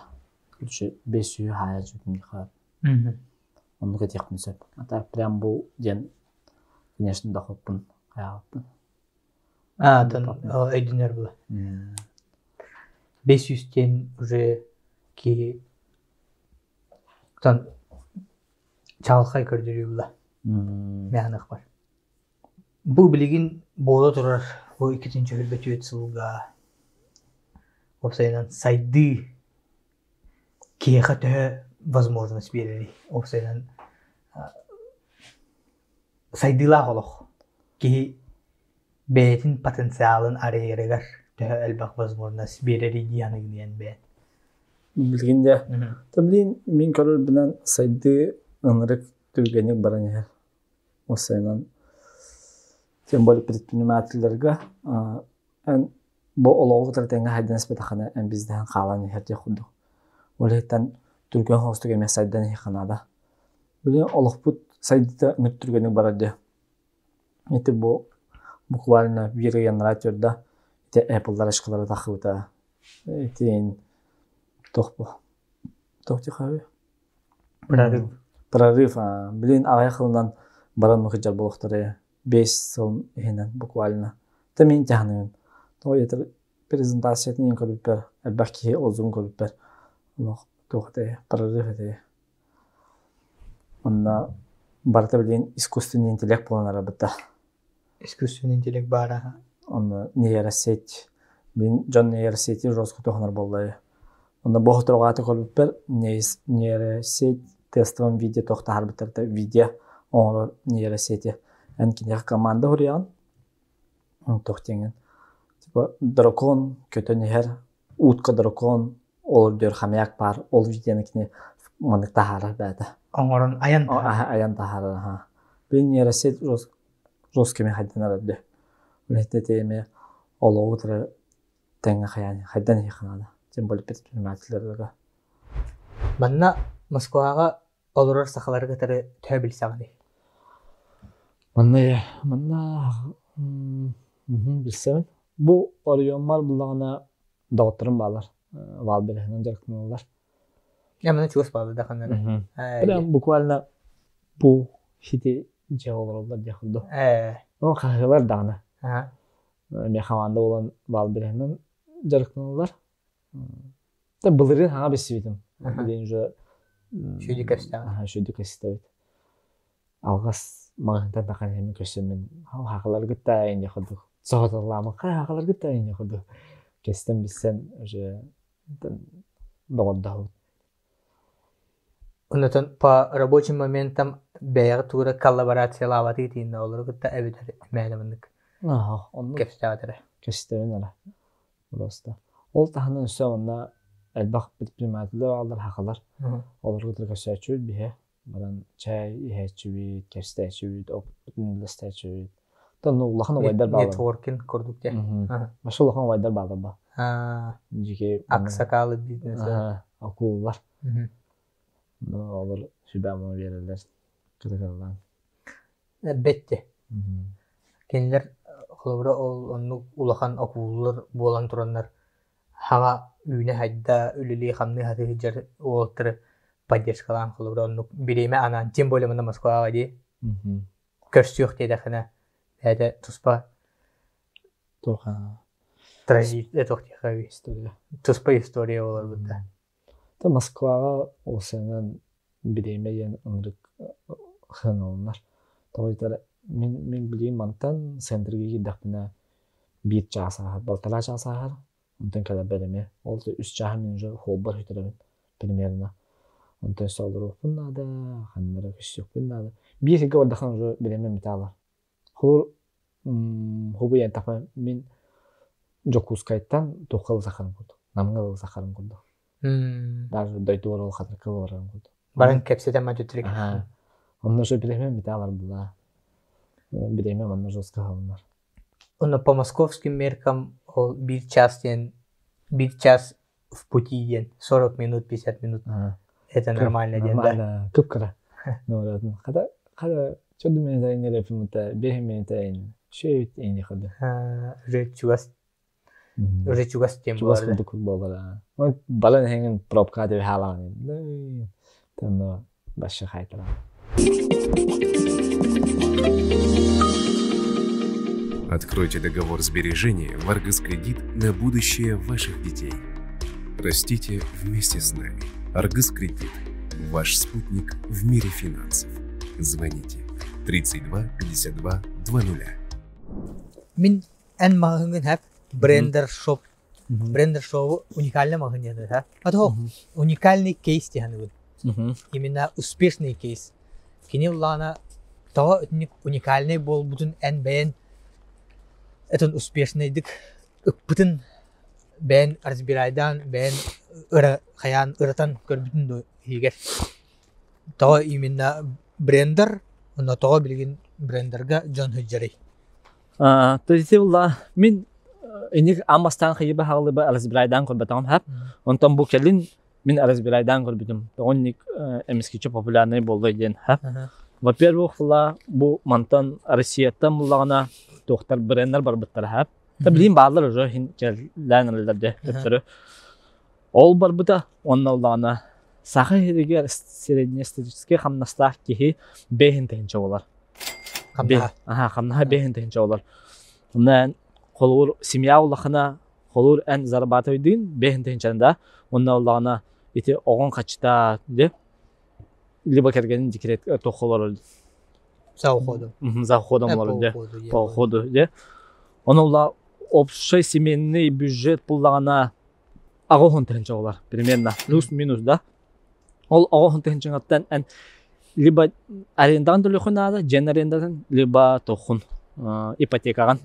Күлші 500 хая жүтін дұқар. Онлық етек мүсіп. Ата прям бұл ден, конечно, дұқыппын, қаяғыппын. Тан өйдінер бұла. 500-тен уже ки тан чағылқай көрдірі бұла. Мәғанық бар. Бұл білеген бола тұрар. Бұл 2-ші үлбәті өт сылға. Опсайынан сайды кеға төхі возможность берері. Опсайынан сайдыла қолық. Ки бәйтін потенциалын арайырығар төхі әлбақ возможность берері дейяныгынен бәйін. Білгенде. Таблин мен көрір білен сайды ыңырық түргенік баран егер. Опсайынан тем более предпринимательлерге бұл олауғы тәртеңі хайдан әспетақаны ән бізден қалан егерде құдық. Олайтан түрген хостық емес сайдан еханада. Білен олық бұд сайдыда үңіп түргенік барады. Еті бұл буквально бір янра түрді Apple'дар ашқылары тақы бұта. Етейін тоқ бұл. Тоқ текауы? Прорыв. Білен ағай қылынан баран мұхиджар болуқтары 5 сыл ехенен буквально. Тәмен тәхінігін. Тоғы етір презентациятын ең көріппер. Әлбәқ кейі олзуын көріппер. Тоқты прорыв әді. Онна барыта білген искусственный интеллект болан арабыта. Искусственный интеллект бара. Онна нейросеть. Мен жон нейросети жосқы тоқынар болды. Онна боғы тұрғаты көріппер. Нейросеть тестовым видео тоқта харбытырды. Видео оңыр нейросети. Әнкенеғі команда ғыриян. Тоқтеңін. Дракон, көті нехер, утқа дракон, ол дөр қамияқ бар, ол виденікіне мұнық тахары бәді. Оңырын аян тахары? Аян тахары. Бұл нейросет жос кеме қайдан арады. Өлетті дейме ол оғытыры тәңі қаяны, қайдан еқінады. Тем более предпринимательлерге. Манна Москваға олырар сақалары кітірі төбіл сағыды. Манна білсемін. Бұл орионмар бұлағына дауыттырым балар. Вал берехінен жарқын олар. Мына чуыс балы да қанары. Прям буквально бұл хити же олар олар декілді. Ол қағылар дағына. Мен қаманда olan вал берехінен жарқын олар. Бұлырын хаңа бесібетім. Білен жо... Шөйді көстәуі. Шөйді көстәуі. Алғас мағынтан тақан емен көсімен. Хақылар күтті әйінде құдық. Соғытыламы қай хақылар күтті әйінде құдық. Кестен бізсен доғырдауы. Оннатон по рабочим моментам бәйғы тура коллаборациялаваты етейін олар күтті әбетер мәліміндік. Көстәуі. Көстәуін ала. Просто. Ол тағының үсі онда әлбақ предпринимателі алдар хақылар. Олар күтір көстәуі бейе. Баран чай ихәчүбейт, кәстәчүбейт, опытынлыстәчүбейт. Тонны улахан вайдар балы. Нетворкинг көрдік де. Маша улахан вайдар балы ба. Аксакалы бизнесі. Акуллар. Олар сүбәмі берілер. Күтікілден. Бәтті. Кенілер қылыбыра улахан акуллар болан тұранлар. Хаңа үйіне хайда үлілі қамны хаты жар олықтыры поддержкалан қылыбыра. Берейме анан тем более мында Москваға де. Көрсіуқ дейді қына. Әді тұспа. Тоқа. Транзит тоқтиқави. Тұспа история олар бұдда. Москваға осынан берейме ен ұңрық қын олынар. Тоғайтары мен білейм мантан центрге кедіқпіна бейт жасағар, балтала жасағар. Онтан кәді береме. Олды үс жағы мен жа холбар хүтірімін примерно. Онтан солдыр оқпын нады, қаннары күші оқпын нады. Бейсігі ордақын жа береме металар. Холыр хобы ян тақпа мен жокускайттан тоқыл зақарым көрді. Намғыл зақарым көрді. Даже дойты орыл қатыр қыл орарым көрді. Барын кәпсетен ма жүтірек. Онна жа береме металар бұла. Береме онна жосқа қалынар. Онна по московским меркам bir час в пути ден. 40 минут, 50 минут. Это нормально ден, да? Нормально. Күп кіра. Қада чөді мен тәйін ерепіміті, бейхі мен тәйін Şey en yakında. Rüçügas tem Чувас vardı. курдук болбара. Он балан хенген пробка деп халаган. Тано башы хайтара. Откройте договор сбережения в Argus Кредит на будущее ваших детей. Растите вместе с нами. Argus Кредит. Ваш спутник в мире финансов. Звоните 32 52 20. Min en mahıngın hep Brender Shop. Brender Shop'u уникальный mahın yanı ha. Ато уникальный кейс тяны bu. Именно успешный кейс. Кини улана то уникальный бол bütün en beğen etun успешныйдык bütün ben разбирайдан ben ıra hayan ıratan körbütün do higer. То именно Brender onu to bilgin Brender'ga John Hujjari. То есть улла мин эник амастан хыйба халыба алсбирайдан көрбөтөм хап. Онтон бу келин мин алсбирайдан көрбөтөм. Онник эмискиче популярный болду ден хап. Во-первых, бу мантан Россиятан буллагана доктор Бреннер бар биттер хап. Таблин баалар уже хин келләнерләрдә төптөрү. Ол бар буда онноллана сахы хиригер среднестатистический хамнастах кихи бехин тенче болар. Хамна бехин тенче болар. Оннан холур семья улахына холур эн зарабатывайдын бехин тенченда онноллана ити огон качта деп либо кергенин декрет тохолор Завходу. Завходом болар де. Походу де. Онолла общий семейный бюджет пуллагана агохон тенче болар. Примерно плюс-минус да. Ол агохон тенчеңаттан эн либо арендан төлөхүнада, жен арендадан, либо тохун ипотекаган.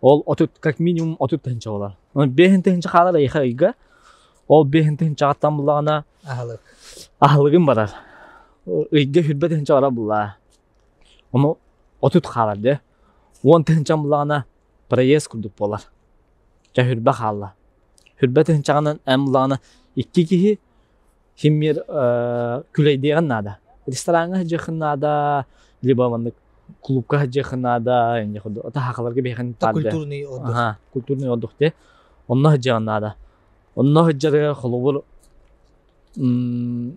Ол отут как минимум отут тенче болар. Бехин тенче халар айга. Ол бехин тенче аттан буллагана ахлыгын барар. Ыйга хүрбе тенче бара булла. Onu otut халар де. Он тенче буллагана проезд курдук болар. Жа хүрбе халла. Хүрбе тенчеганан эм буллагана икки кихи химмир күлейдеген нада. Ресторанга жахынада, либо мандык клубка жахынада, энди худу. Ата хакаларга бехин тадды. Культурный отдых. Ага, культурный отдых де. Онно жахынада. Онно жахыга холубур эн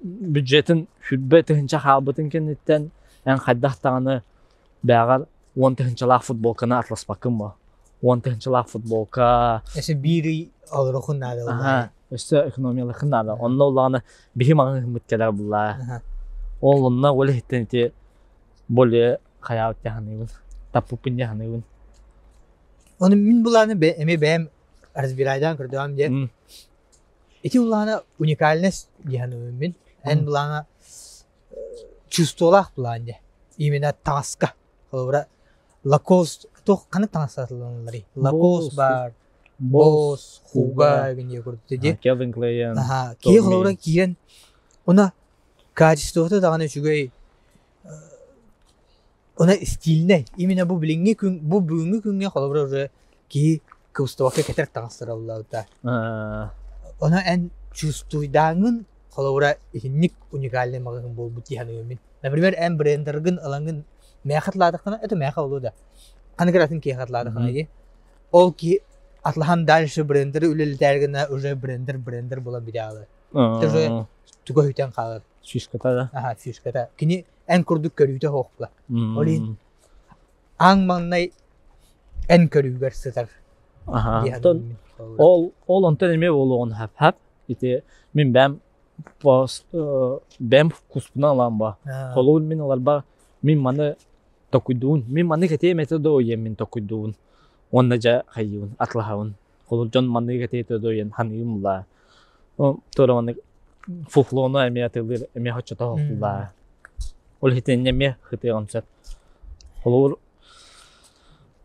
бюджетин хүрбе тенче халбытын кенеттен эн хаддахтаганы бягар 10 тенчелак футболканы атласпакын ба. 10 тенчелак футболка. Эсе бири алырохун нада. Ага. Өсө экономиялык нада. Онно уланы бихим аңы мыткалар булла. Ол онна оле хиттенти боле каяат яханыбын. Таппын яханыбын. Onu min bulаны эме бэм разбирайдан көрдөм де. Эти уланы уникальность яханыбын min. Эн буланы чувстволах буланы. Именно таска. Олора Lacoste то канык таңсатыланлары. Lacoste бар. Boss, Huga гэнэ көрдө де. Calvin Klein. Аха, кие олора киен. Она качеството даганы жүгөй. Она стильне. Именно бу билинге күн, бу бүгүнгү күнгө олора уже ки кустовакка кетер таңсыралларда. Она эн чувствуйдаңын олора ник уникальный магын болбут яныгын. Например, эн брендерген алаңын мэхатладыкына, это мэха болуда. Каныгратын ки хатладыкына ди. Ол ки Атлахан дальше брендер үлелдергена уже брендер була бидалы. Тоже туга хүтен калыр. Фишката да. Аха, фишката. Кини эн курдук көрүтө хокпла. Олин аң маннай эн көрүгөр сытар. Аха. Ол онтон эме болгон хап. Ити мен бэм вкуспуна ламба. Холул мен аларба мен маны токуйдуун. Мен маны кете методо оем мен токуйдуун. Онна жа хайюн атлахаун. Холул жон маны кете тодоен ханымла. Тора маны фуфлоно эме атылыр эме хочото хокла. Ол хитен эме хите онсат. Холул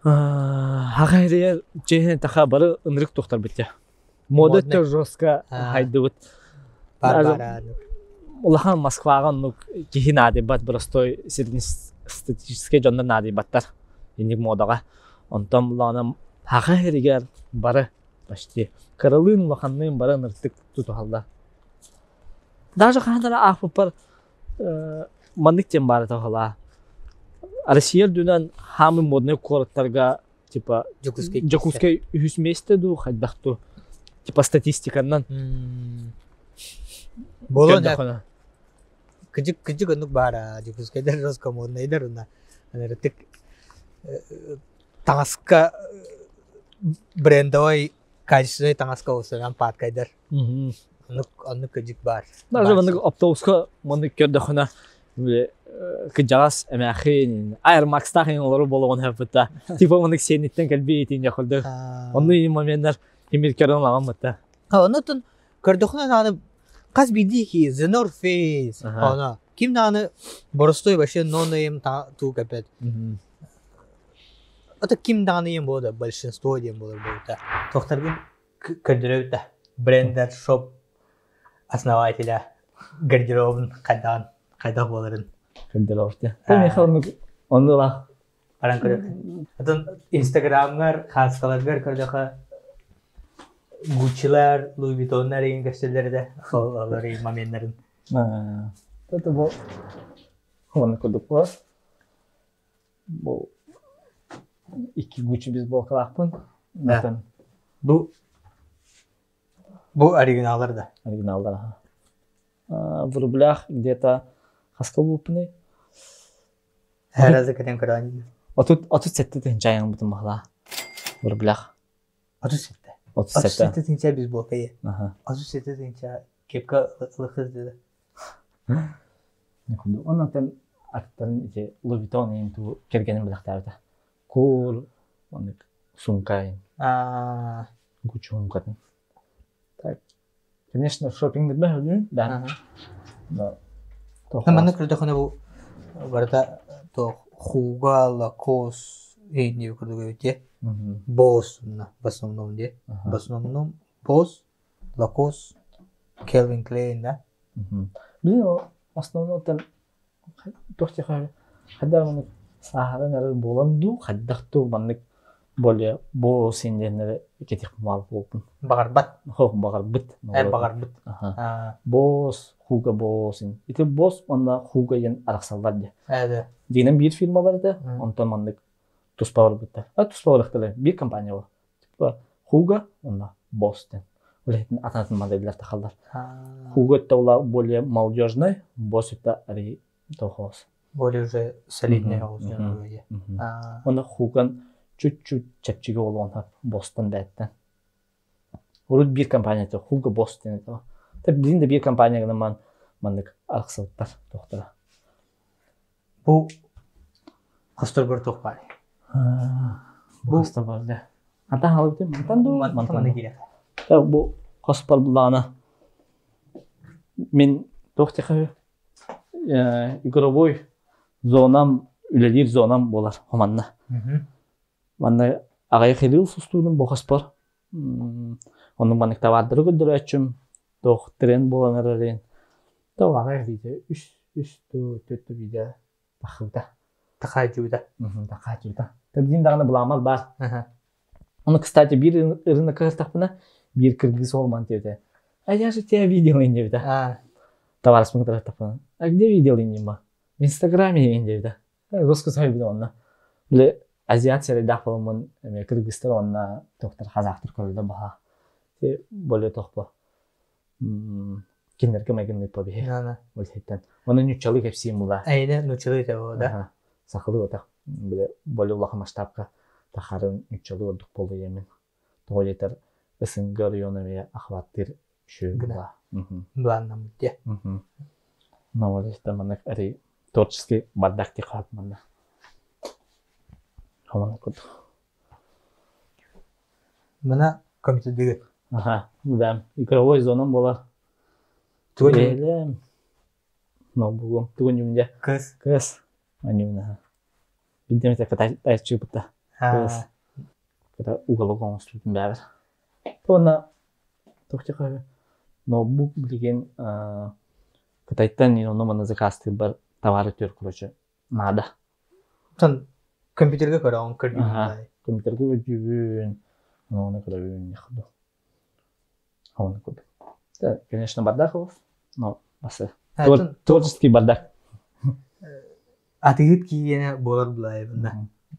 хагайре жеһен тахабары ынрык токтор битте. Мода жестко хайдыт. Барбара. Улахан Москвага ну кихинаде бат простой среднестатистический жонда нади баттар. Эник модага. Онтон лана хагайригер бары почти каралын лаханнын бары ныртык туталда. Даже хандара ахпар мандык тем бары тохала. Россия дүнен хамы модный корттарга типа Жакускай үсместе ду хайдахту типа статистиканан. Болон кыжык онук бара Жакускайдар роскомодныйдар уна. Анертик таңаска брендовый качественный таңаска осыран паткайдар. Онук кыжык бар. Даже ваннык автобуска мандык көрдөхүнө кыжагас эмахин Air Max тахин олору болгон хапта. Типа мандык сенеттен келбейтин якылды. Онны моменттер химиркерен лагаммата. Онутун көрдөхүнө аны каз биди ки Zenor Face. Она ким наны боростой башы ноноем ту капет. Это ким данные бода большинство дем болар болта. Тохтаргын көрдөрөбүтэ. Брендер шоп основателя гардеробын кайда боларын. Көрдөрөбүтэ. Механник онула Аран көрдө. Атон Instagram'lar хаскаларгар көрдөкө Gucci'ler, Louis Vuitton'lar gösterileri de olları momenlerin. Это bu onu kurduk bu. Bu iki Gucci biz bu kalakpın. Zaten Bu оригиналдар да. Оригиналдар. В рублях где-то хаска бупны. Her разы кетен көрән. Отут сетте тенчаяң бутын бахла. В рублях. 37. 37 тенче biz bu кайы. 37 тенче кепка ылыхыз dedi. Ondan sonra aktarın işte Louis Vuitton'un tu kergenin bilaktarda. Cool, onun сумкай. Gucci сумкатын. Так. Конечно, шопинг да бахлын, да. Да. Мен көрдөхөне бу барда то Hugo Lacoste эйни көрдөгөйте. Boss в основном де. В основном Boss, Lacoste, Calvin Klein да. Блин, основном там тохтиха хадда мен сахара нэр боламду хаддахту маннык более бо синденер кетип мал болдум. Багарбат. Багарбыт. Багарбыт. Бос, Хуга босин. Ите бос онда Хуга ен араксалдар де. Эде. Динен бир фирмалар да, онтон маннык туспавар битте. Туспаварлыктар бир компания бар. Типа Хуга, онда Бостен. Улетин ататын модельлер тахалдар. Хуга это более молодежный, Босс это ари тохос. Более уже солидный аудио. Он Хуган чуть-чуть чепчиге болгон хап Бостон беттен. Урут бир компания это Хуга Бостон это. Теп динде бир компания гана мандык аксаттар токтора. Бу хастыргыр тохпай. Бу хастыргыр. Ата халыты мантанду мантаны кирек. Bu hospal bulana min toxtiqı игровой zonam ülelir zonam bolar homanna. Manna agay xilil sustudum bu hospal. Onun manik tavadır güldürəçüm. Tox tren bolanarın. Tox agay video 3 4 video baxıda. Taxajuda. Taxajuda. Tabii dağını bulamal var. Onu kısaca bir ırını kırtaqpına bir кыргыз olman dedi. Я же тебя видел инде. Товар смотрел тапан. А где видел инде? В Инстаграме инде. Рассказай мне он. Ле азиатча дахпалмын кыргыздар онна доктор казактыр көрдө баха. Те боле тохпо. Киндерге мегенли побе. Болсеттен. Оны нучалы кепси мула. Айда нучалы да да. Сакылы ота. Боле улаха масштабка тахарын нучалы ордук болду емен. Тойлетер ысың көрүнөмө ахваттыр шүгүла. Бланнам де. Новолетта манак ари творческий бардакти калат манда. Хамана код. Мына компьютердеги. Да. Игровой зонам болар. Тугелем. Ноутбугум тугунумде. Кыз. Анюна. Бидемете катай чупта. Кыз. Ката уголок конструктун бәбер. Тона тоқтиқы ноутбук деген кытайттан оны мына заказты бар товары төр короче надо. Сон компьютерге көрө он көрдүм. Компьютерге жүгүн. Оны көрөбүн яхды. Оны көрдүм. Да, конечно, бардаков, но басы. Творческий бардак. Атыгыт кийene болар булай бunda.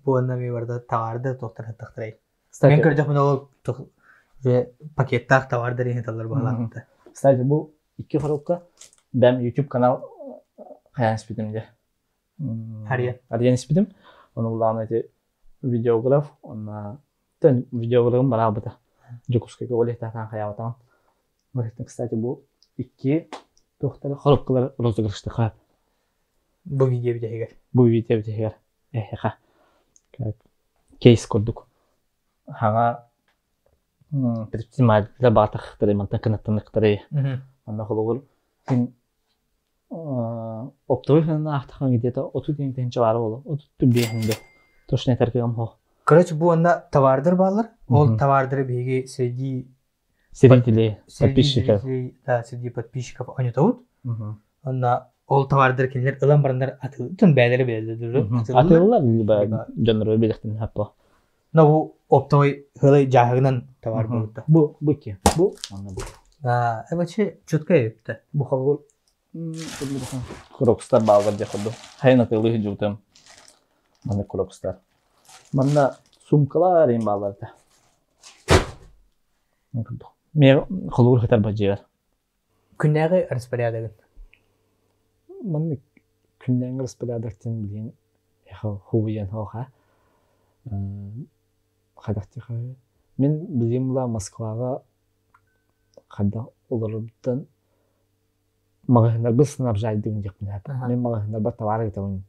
Буонна ми барда товарды доктор хаттахтырай. Мен Кстати, көрдөх мына ол же пакеттах товарды рейн талар баглакта. кстати, бу икки коробка бәм YouTube канал хаян спидимде. Ариян спидим. Оны улан эти видеограф, она тен видеограф барабыта. Жокускайга олехтан хаябатан. Олехтан, кстати, бу икки доктор коробкалар розыгрышты кап. Бу видео битегер. Бу видео битегер. Ха. Как кейс көрдүк. Хага предприниматель батах таримантан канаттаныктары. Анда холгол син оптовыйхана ахтахан где-то 30 теңче бар болу. 30 бехинде. Точно теркегем хо. Короче, бу анда товардыр балар. Ол товардыры беги среди подписчиков. Да, среди подписчиков они товут. Анда ол товардыр кинилер ылан барандар атылын бәлери белди. Атылар либо жанры белектен хаппа. Но бу оптовый хылы жагынан товар болду. Бу ки. Бу анда бу. Вообще чутка өттү. Бу холгол Крокстар балгар жакырды. Хайна тылы жутам. Мана Крокстар. Мана сумкалар ин баларда. Мен холгол хатар бажыр. Күннәге распорядогын. Мана күннәге распорядоктен билен хубиян хоха. Хадактыга мен билимла Москвага када олордан магазиндар бил сынап жайдым деп мен. Мен магазиндар бар товар айтамын.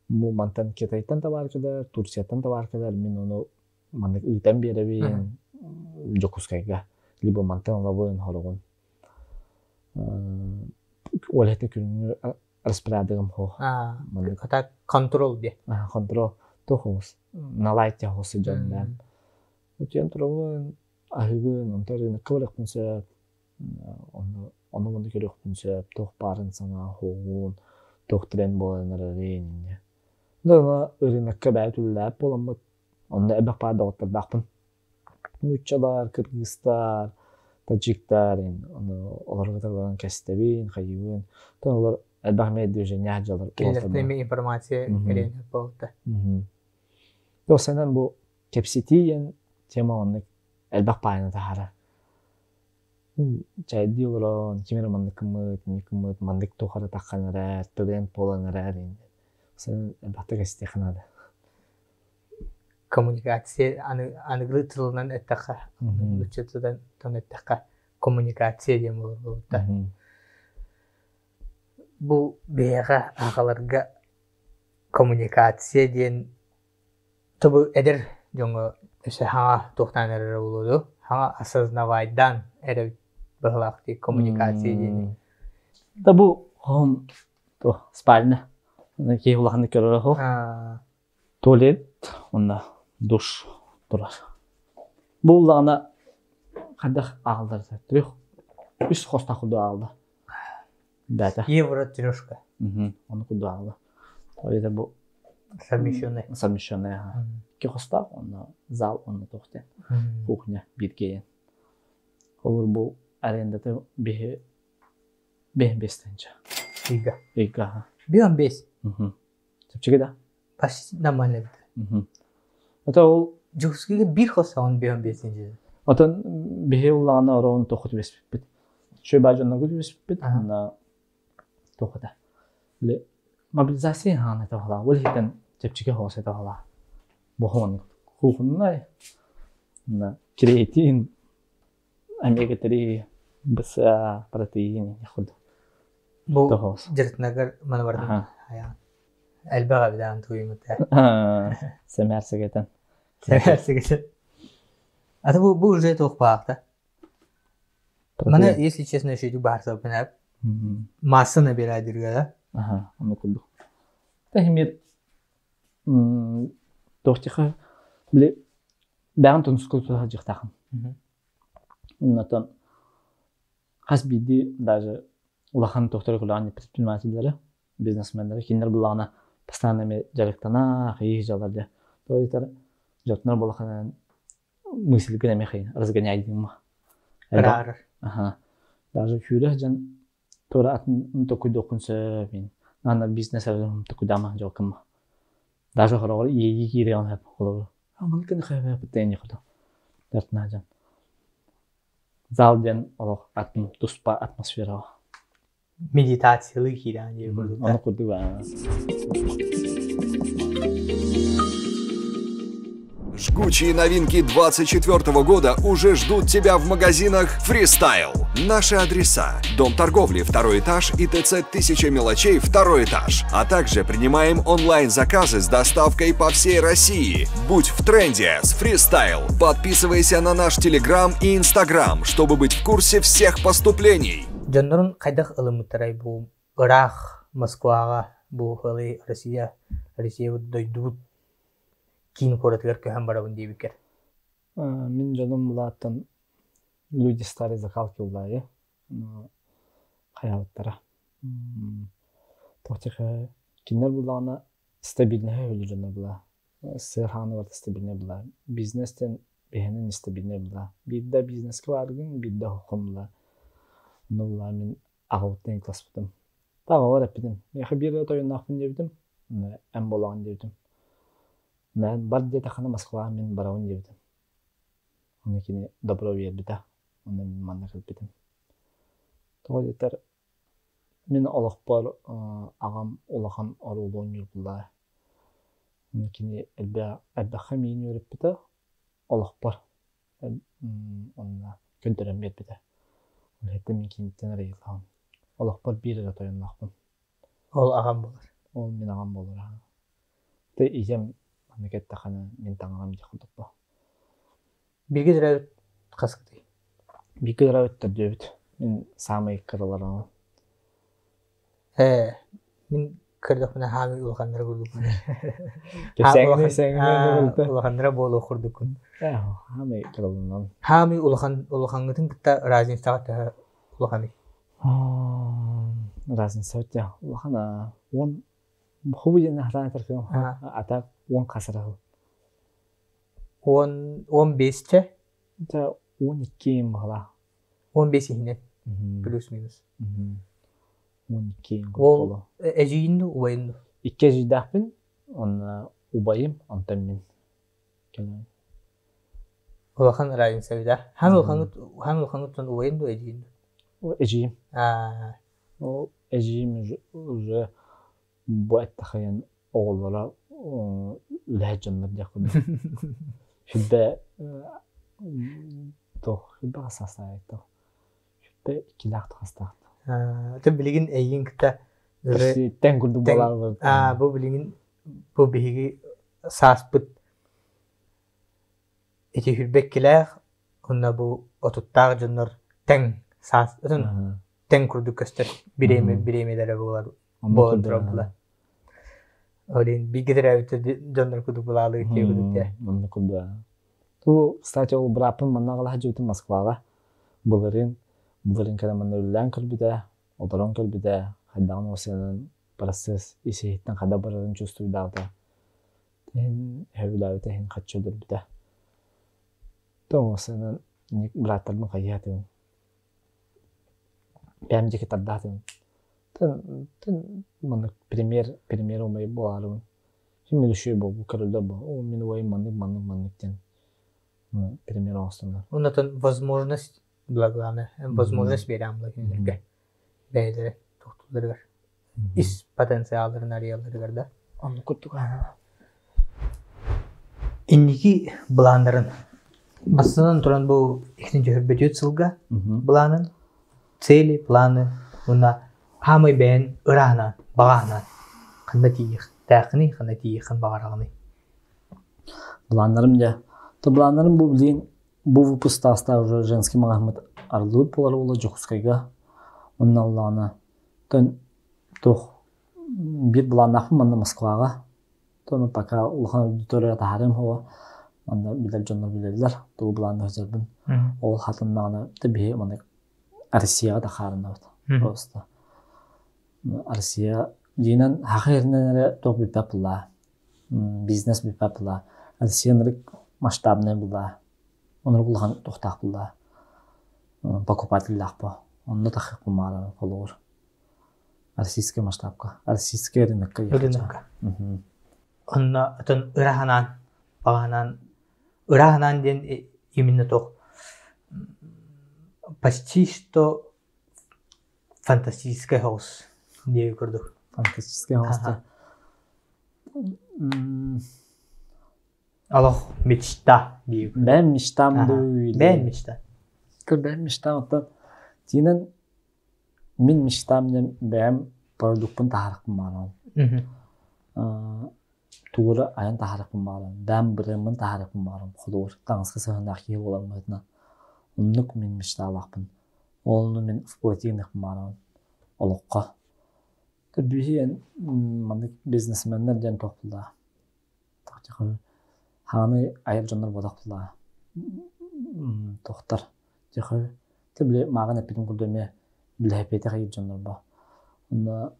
Бу мантан Китайдан товар кедар, Турциядан товар кедар, мен оны манда үтен беребин. Жокускайга либо мантан лабын хорогон. Олете күнү распорядогым хо. Ката контрол де. Контрол тохос. Налайте хосы жандан. Утен турган ахыгын онтарын көлөкпүнсө onu bunu görüyorsunuz. Toh barın sana hoğun, toh tren bolanları reynince. Dağına ırınakka bəytüllәp bolanmı. Onda ebək barda oturdaqpın. Nüççalar, Kırgızlar, Taciklar, onları qıtırların kəstəbin, xayyibin. Onlar ebək medya jənyəcələr. Kelirtnemi informasiya vereyinək boldu. Yox, səndən bu kepsitiyen tema onluk ebək payını tahara. Jadi orang kimera mandik kemut mandik tuh kada takkan ada tulen polan ada ini. Sen batak istiqan ada. Komunikasi anıglı tılınan etaka. Lütfüden ton etaka komunikasi diye mi oldu? Bu beyga ağalarga komunikasi diyen tabi eder jonga işte hanga tohtanları oldu. Hanga asıznavaydan eder bahlakti komunikasi diye. Da bu hom to spalna. Ki ulahını görür ho. Tuvalet, onda duş durar. Bu ulağına kadak ağlar zaten. Üst hosta kudu ağlar. Bata. Евро трешка. Onu kudu ağlar. Tuvalete bu совмещенный. Ki hosta onda zal onda tohte. Kухня birgeyen. Olur bu arenda da bir bestenca. Iga. Bir 15. Çapçık da. Baş namalle bir. Ata o Jokskiga bir hosta on bir 15. Ata bir ulağına oran tohut bespit. Şöyle bacana gül bespit. Na tohuta. Le mobilizasyon hane tohla. Velhiden çapçık hosta tohla. Bu hon kuhunna. Na kreatin Америка 3 بس بروتين ياخذ بو جرت نقر من ورد البغى بدأ أنتوي متى سمعت سكتن это bu уже toch пахта. Mana если честно еще иду барса бинап. Масса набирает диргада. Аны куду. Тахимир тохтиха биле бәгән тонскултуга җыктагым. Натан хасбиди даже улахан тохтор куланы предпринимательләре, бизнесменнәре киндер булганы постоянно жарыктана, хыйы жаларды. Тойтар жактар булганы мысль генә мехин, разгоняйдым. Даже күрә җан тора атын токуй докунса мин. Ана бизнес авем такудама жокам. Даже хорор ии кириан хап холор. Аман кен хаве бутени хода. Дартнажан. Залден олох атм туспа атмосфера. Медитациялы киран диye burada. Onu kurdu ben. Жгучие новинки 24 года уже ждут тебя в магазинах Freestyle. Наши адреса: Дом торговли, 2 этаж, и ТЦ 1000 мелочей, 2 этаж. А также принимаем онлайн-заказы с доставкой по всей России. Будь в тренде с Freestyle. Подписывайся на наш Telegram и Instagram, чтобы быть в курсе всех поступлений. Жаннарын кайдах ылымытарай бу Ирак, Москвага, бу халы Россия дойдубут кин коратыгар көһәм барабын дейбикер. Мен жаным булаттан люди старые закалки улайы. Хаялыттара. Тохтыха кинер булана стабильный өлі жанна була. Сырханы бар стабильный була. Бизнестен бехенен стабильный була. Бидда бизнеске баргын, бидда хукум була. Нолла мен ағылттен класс бұдым. Тағы бар әппедім. Яқы бірі тойын нақпын дебдім. Әм болаған дебдім. Мен бар деді қана Москваға мен барауын дебдім. Оны кені добро вербіді. Оны мен маңна қылып бедім. Тоғы деттер, мен олық бар ағам олақан арулуын жүрбілді. Оны кені әлбәққа мен өріп біді. Олық бар. Оны көндірім бербіді. Олетте мен кенеттен рейілдіғын. Олық бар бірі тойын нақпын. Ол ағам болар. Ол мен ағам болар. Те езем мемлекетті қана мен таңығам де қылдық ба. Бірге дұрайыт қасқыды? Бірге дұрайыттар дөбіт. Мен самай қырыларым. Мен кырдык мына хами улахандыра көрдүк. Кесеңне улахандыра болу курдук. Хами кырылынан. Хами улахангытын кытта разницага улахами. Разница улахана он хубуен хатан таркым. Ата он касыры. Он 15-те? Да 12 мала. 15 хинет. Плюс минус. 12 Ол эжиинду убайынду. Икке жидақпын, оны убайым, антам мен. Келем. Улахан разница бида. Хами улахангыттан убайынду эжиинду. Эжиим. Ол эжиим уже bu ettixayan oğullara lehcanlar yakın. Şübbe şübbe asasaydı. Şübbe iki lahtı hastaydı. Tabi bilgin eyin kıta ten kurdu balar. Bu bilgin bu bilgi saspıt eti hürbekkiler ona bu otuttağ canlar ten sas ten kurdu köster biremeleri bular. Bon dropla. Олин бигдеревте жондар кудук булалы кегудук. Мында куда. Ту, кстати, ол брапын маннагала жутун Москвага. Буларын када манда үллән кырбиде, одорон кырбиде, хайдан осенен процесс исеһиттен када барарын чувствуйдагы. Тен хевлавте хин качыдыр биде. То осенен ник браттармын каятын. Бәмҗе китардатын. Тен мана пример умай боларым. Şimdi düşüyor bu karılda bu. O meni vay manlıkten. Пример aslında. Ondan возможность благословена, возможность берем lakinde. Beyleri tohtuları var. İş potansiyellerini arıyorlar garda. Onu kuttuk. İndiki bulanların basından turan bu ikinci hürbetiyor sılga. Bulanın цели, планы, ona hamay ben ırağına, bağına, kandatiyi, taqini, kandatiyi, kan bağırağını. Planlarım da. Planlarım bu bildiğin bu выпуста уже женский магазин арылып болар ола Жокускайга. Onun Allah'ına. Bir planlarım manda Moskvaga. Tonu пока улхан аудитория тахарым хова. Manda bilir canlar bilirler. Bu planlar hazırdım. Ol hatınlarına tabii manda Россияга да харына вот. Просто. Россия динен хакырнere топ bir папла. Бизнес bir папла. Россиянырык масштабный була. Onu bulgan toxtaq bulla. Покупательлах по. Onu taxıq bulmalı olur. Российский масштабка, российский рынок. Рынок. Онна атын ыраханан, баганан, ыраханан ден именно тох почти что фантастическое хаус. Дию көрдік. Фантастическое хаус. Аллах мечта дию. Бән мечтам дүйді. Бән мечта. Бән мечтам оттан. Тинен мен мечтамнен бән продуктын тахарықпын барам. Туғыры айын тахарықпын барам. Бән бірімін тахарықпын барам. Құдуыр. Таңызғы сығындақ ел оларым өтіна. Оннық мен мечталақпын. Олыны мен фплотинықпын барам. Олыққа. Бүйен бизнесменнер ден тоқпылда. Ханы айып жандар бодақпылда. Тоқтар. Тібле маған әпетін күрдеме білі әпеті қайып жандар ба.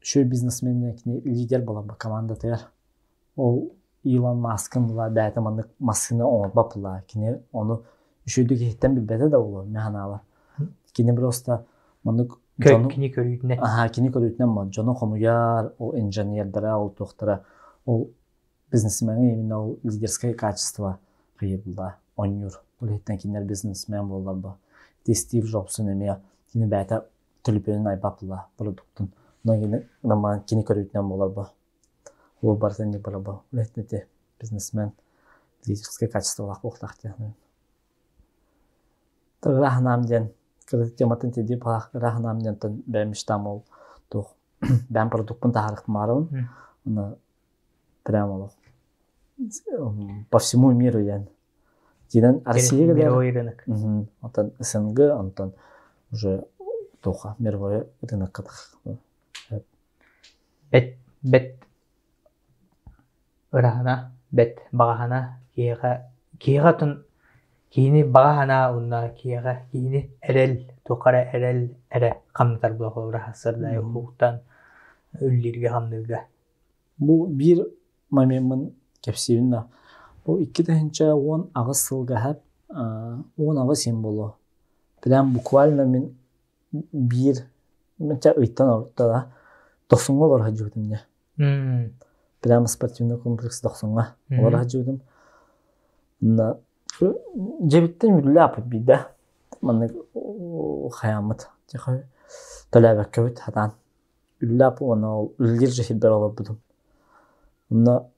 Шөй бизнесменне лидер болам ба команда тәр. Ол Илон Маскын бұла бәті маңдық Маскыны оңырба бұла. Кені оны үшөйді кеттен бір бәті да олу механалар. Кені просто маңдық Кini körüyütüne. Kini körüyütüne ama John'un komuyar, o инженердері, ол тоқтары, ол бизнесмені емін ол лидерское качество қайыр бұлда, онюр. Ол еттен кенер бизнесмен болдар ба. Стив Джобсын еме, кені бәті түліпенін айбап бұлда, продуктын. Онан кені körüyütünen болар ба. Ол бардан не бар ба. Ол еттен де бизнесмен лидерское качество лақ боқтақ дегенін. Тағырахынамден Тематын теді бағақ рахынамнен бәм іштам ол тоқ. Бәм продуктын тағарық марын. Оны прям олық. По всему миру ян. Диден Россия мировой рынок. Онтан СНГ, онтан уже тоқа мировой рынок қадық. Бәт ырахана, бәт бағахана, кейға тұн Kini bahana unna kiyaga kini erel toqara erel ere qamtar buğura hasırda hukuktan üllerge hamdırga. Bu bir momentin kepsiyinna. Bu 2010 ağız sılga hep 10 ağız simbolu. Bilen bukvalna min bir minta öytten ortada 90 olur hacıdım ya. Bilen sportivni kompleks 90 olur hacıdım. Cebitten yürüle yapıp bir de bana kıyamet talep köyt hadan yürüle yapıp ona ülgerce hidder alabildim. Onda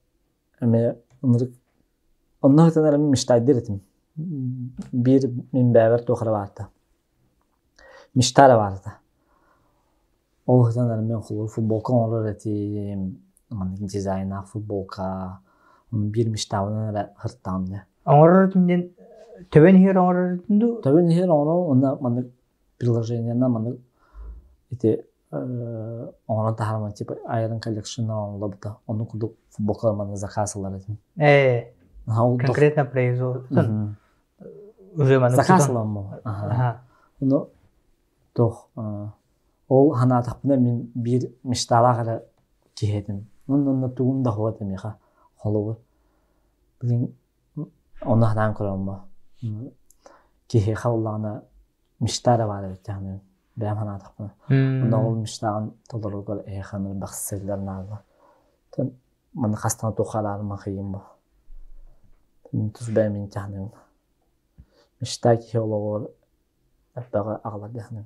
onları tanırım müştahid ettim. Bir min beraber tohra vardı. Müştahid vardı. O tanırım ben kulur futbolka olur etim. Dizayna futbolka bir müştahidine hırttamdı. Оңырырдың төбен хер оңырырдың ду? Төбен хер оңыру, онда маңдық приложениена маңдық оңырын тахарман типа Iron Collection оңырла бұта. Оны күрдік футболкалар маңдық заказылар етім. Конкретно производство. Заказылар мұ. Оны тоқ. Ол хана атақпына мен бір мештала қара кехетім. Оны туғын да қуатым еқа. Қолуы. Білін onu hadan kuramma. Ki xawlana mishtara var yani. Ben hana ataqma. Onda ol mishtagan tolorugol xanır baxsızlar narda. Tan man xastan toxalar ma xiyim ba. Tuz ben min tahnin. Mishtaki olor tabaga ağlar yani.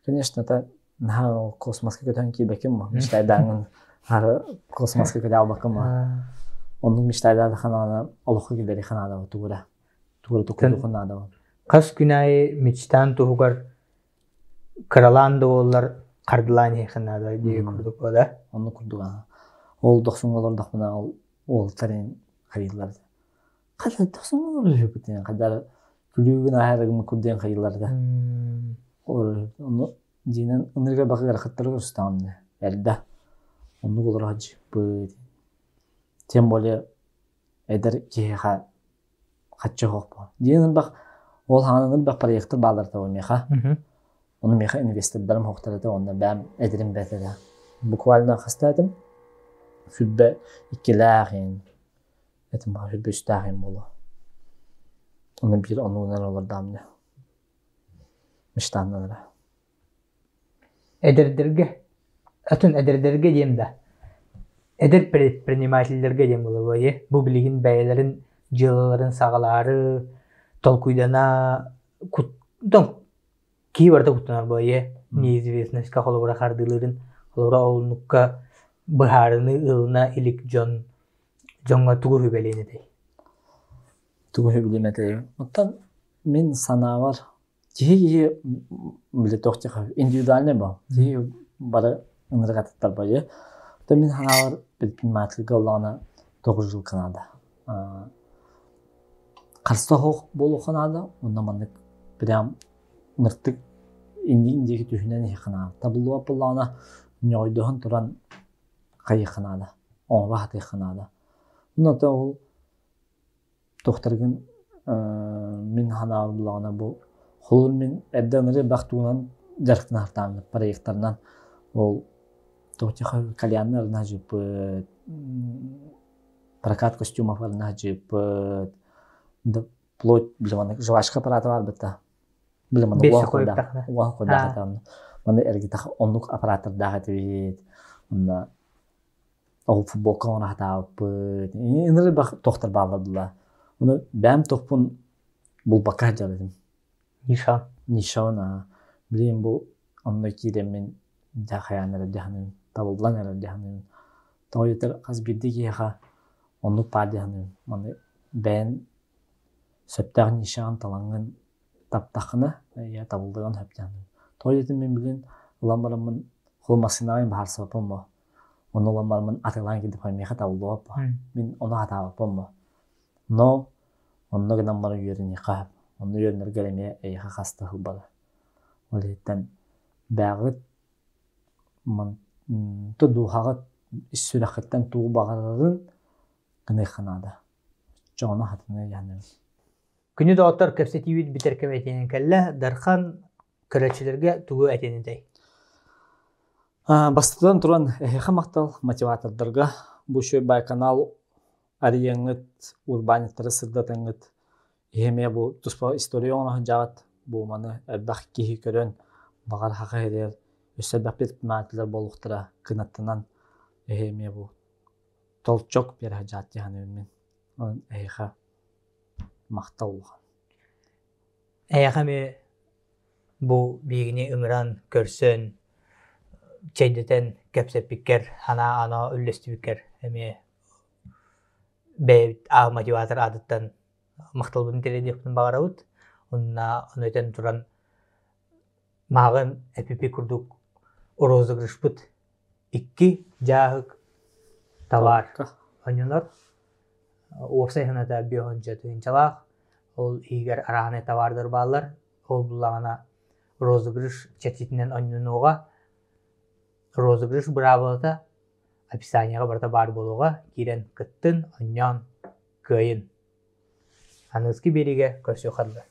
Конечно, та на космоске көтөн кийбеким ма. Миштайдан har kosmosga көтө bakma. Onun müşteriler kanalına alıqı gideri kanalda tuğra. Tuğra tuğra kanalda. Qas günayı miçtan tuğgar kralan da onlar qardılan kanalda diye kurduk o da. Onu kurduk ha. Ol 90 olur da buna ol tarin hayırlar. Kadar 90 olur jüpüten kadar külüğün ayarını kurduğun hayırlarda. Onu dinen onlara bakar xatları ustamdı. Elde. Onu olur hacı bu. Тем более эдер кеха хатчы хоппа. Динен бак ол хананын бак проекты баларда ол меха. Оны меха инвестордарым хоқтарда онда бәм эдерим бәтәдә. Буквально хастадым. Фүббә икеләгин. Этим бак фүббә үстәгин болу. Оны бир онунан олар дамны. Мыштаннанра. Ederderge, atın ederderge diyeyim de. Eder предпринимательлерге diyeyim olur böyle. Bu bilgin beylerin, cılaların sağları, tolkuydana, keyboard'a kutunar böyle. Neizvestность, kakolubura kardılırın, kolubura olunukka bıharını ılına ilik jonga tuğu hübeleyini dey. Tuğu hübeleyini dey. Ondan min sana var. Cihi bile tohçak individualne bu. Cihi bara ınırgatlar böyle. Da min hana var bilgin matlığı olana 9 yıl Kanada. Karsta hoq bolu Kanada. Ondan mandık biram nırtık indiki tühünen yıkına. Tabulu apıllana nyoyduhun turan kayıkına. On rahat yıkına. Bundan da ol doktorgun min hana bulana bu. Холун мен әбдәмере бақтуынан жарықтың артамын проекттарынан ол тоқтиха кальяннарына жып прокат костюмовларына жып вплоть білемін жвачка аппараты бар бітті білемін оған қойдағатамын мында әргетақ онлық аппараттардағы тевет мында ол футболка оны атап инірі тоқтар бағлардыла оны бәм тоқпын бұл бақар жарыдым Nişan. Bileyim bu ondaki demin cahayanları cahanın, tabullanları cahanın. Toyota az bildi ki ya onu paylaşanın. Mane ben septer nişan talangın taptakını ya tabullan hep cahanın. Toyota men bilin lambarımın olmasına bahar sapım mı? Onu lambarımın atılan gidip haymaya tabullan mı? Ben onu hata yapım mı? No, onu lambarı yürüyün yıkayıp. Onu yönler gelmeye eyha hasta hılbalı. O yüzden bağıt tuduğağı sürekten tuğu bağırırın gınay kınada. Çoğuna hatını yani. Günü doğatlar kapsativi biterkem etenen kelle darkan kıraçılarga tuğu etenen dey. Bastıdan turan eyha maktal motivatörlerga bu şu Baykanal arayangıt urbanitleri sırdatangıt Ehme bu tuspal istoriya ona javat bu mana bakki körön bagar haqa eder ösebep etmətlər boluqtıra qınatından ehme bu tolçok bir hajat yani men on eyha maqtal bolğan. Eyha me bu biğini ıngran körsön çeydeten kapsepikker hana ana üllestipikker eme be a motivator adattan Мақтал бұн тереді ептің бағарауыд. Оны өтен тұран мағын әпепе күрдік орозы күрішпіт. 2 жағық тавар. Онынар. Опсай хынада бейон жатын жалақ. Ол егер арағаны тавардар бағалар. Ол бұлағына розы күріш чәтетінен онын оға. Розы күріш бұрабылыда описанияға барда бар болуға керен күттін, онын, көйін. Anıski biriga köşü xırdı.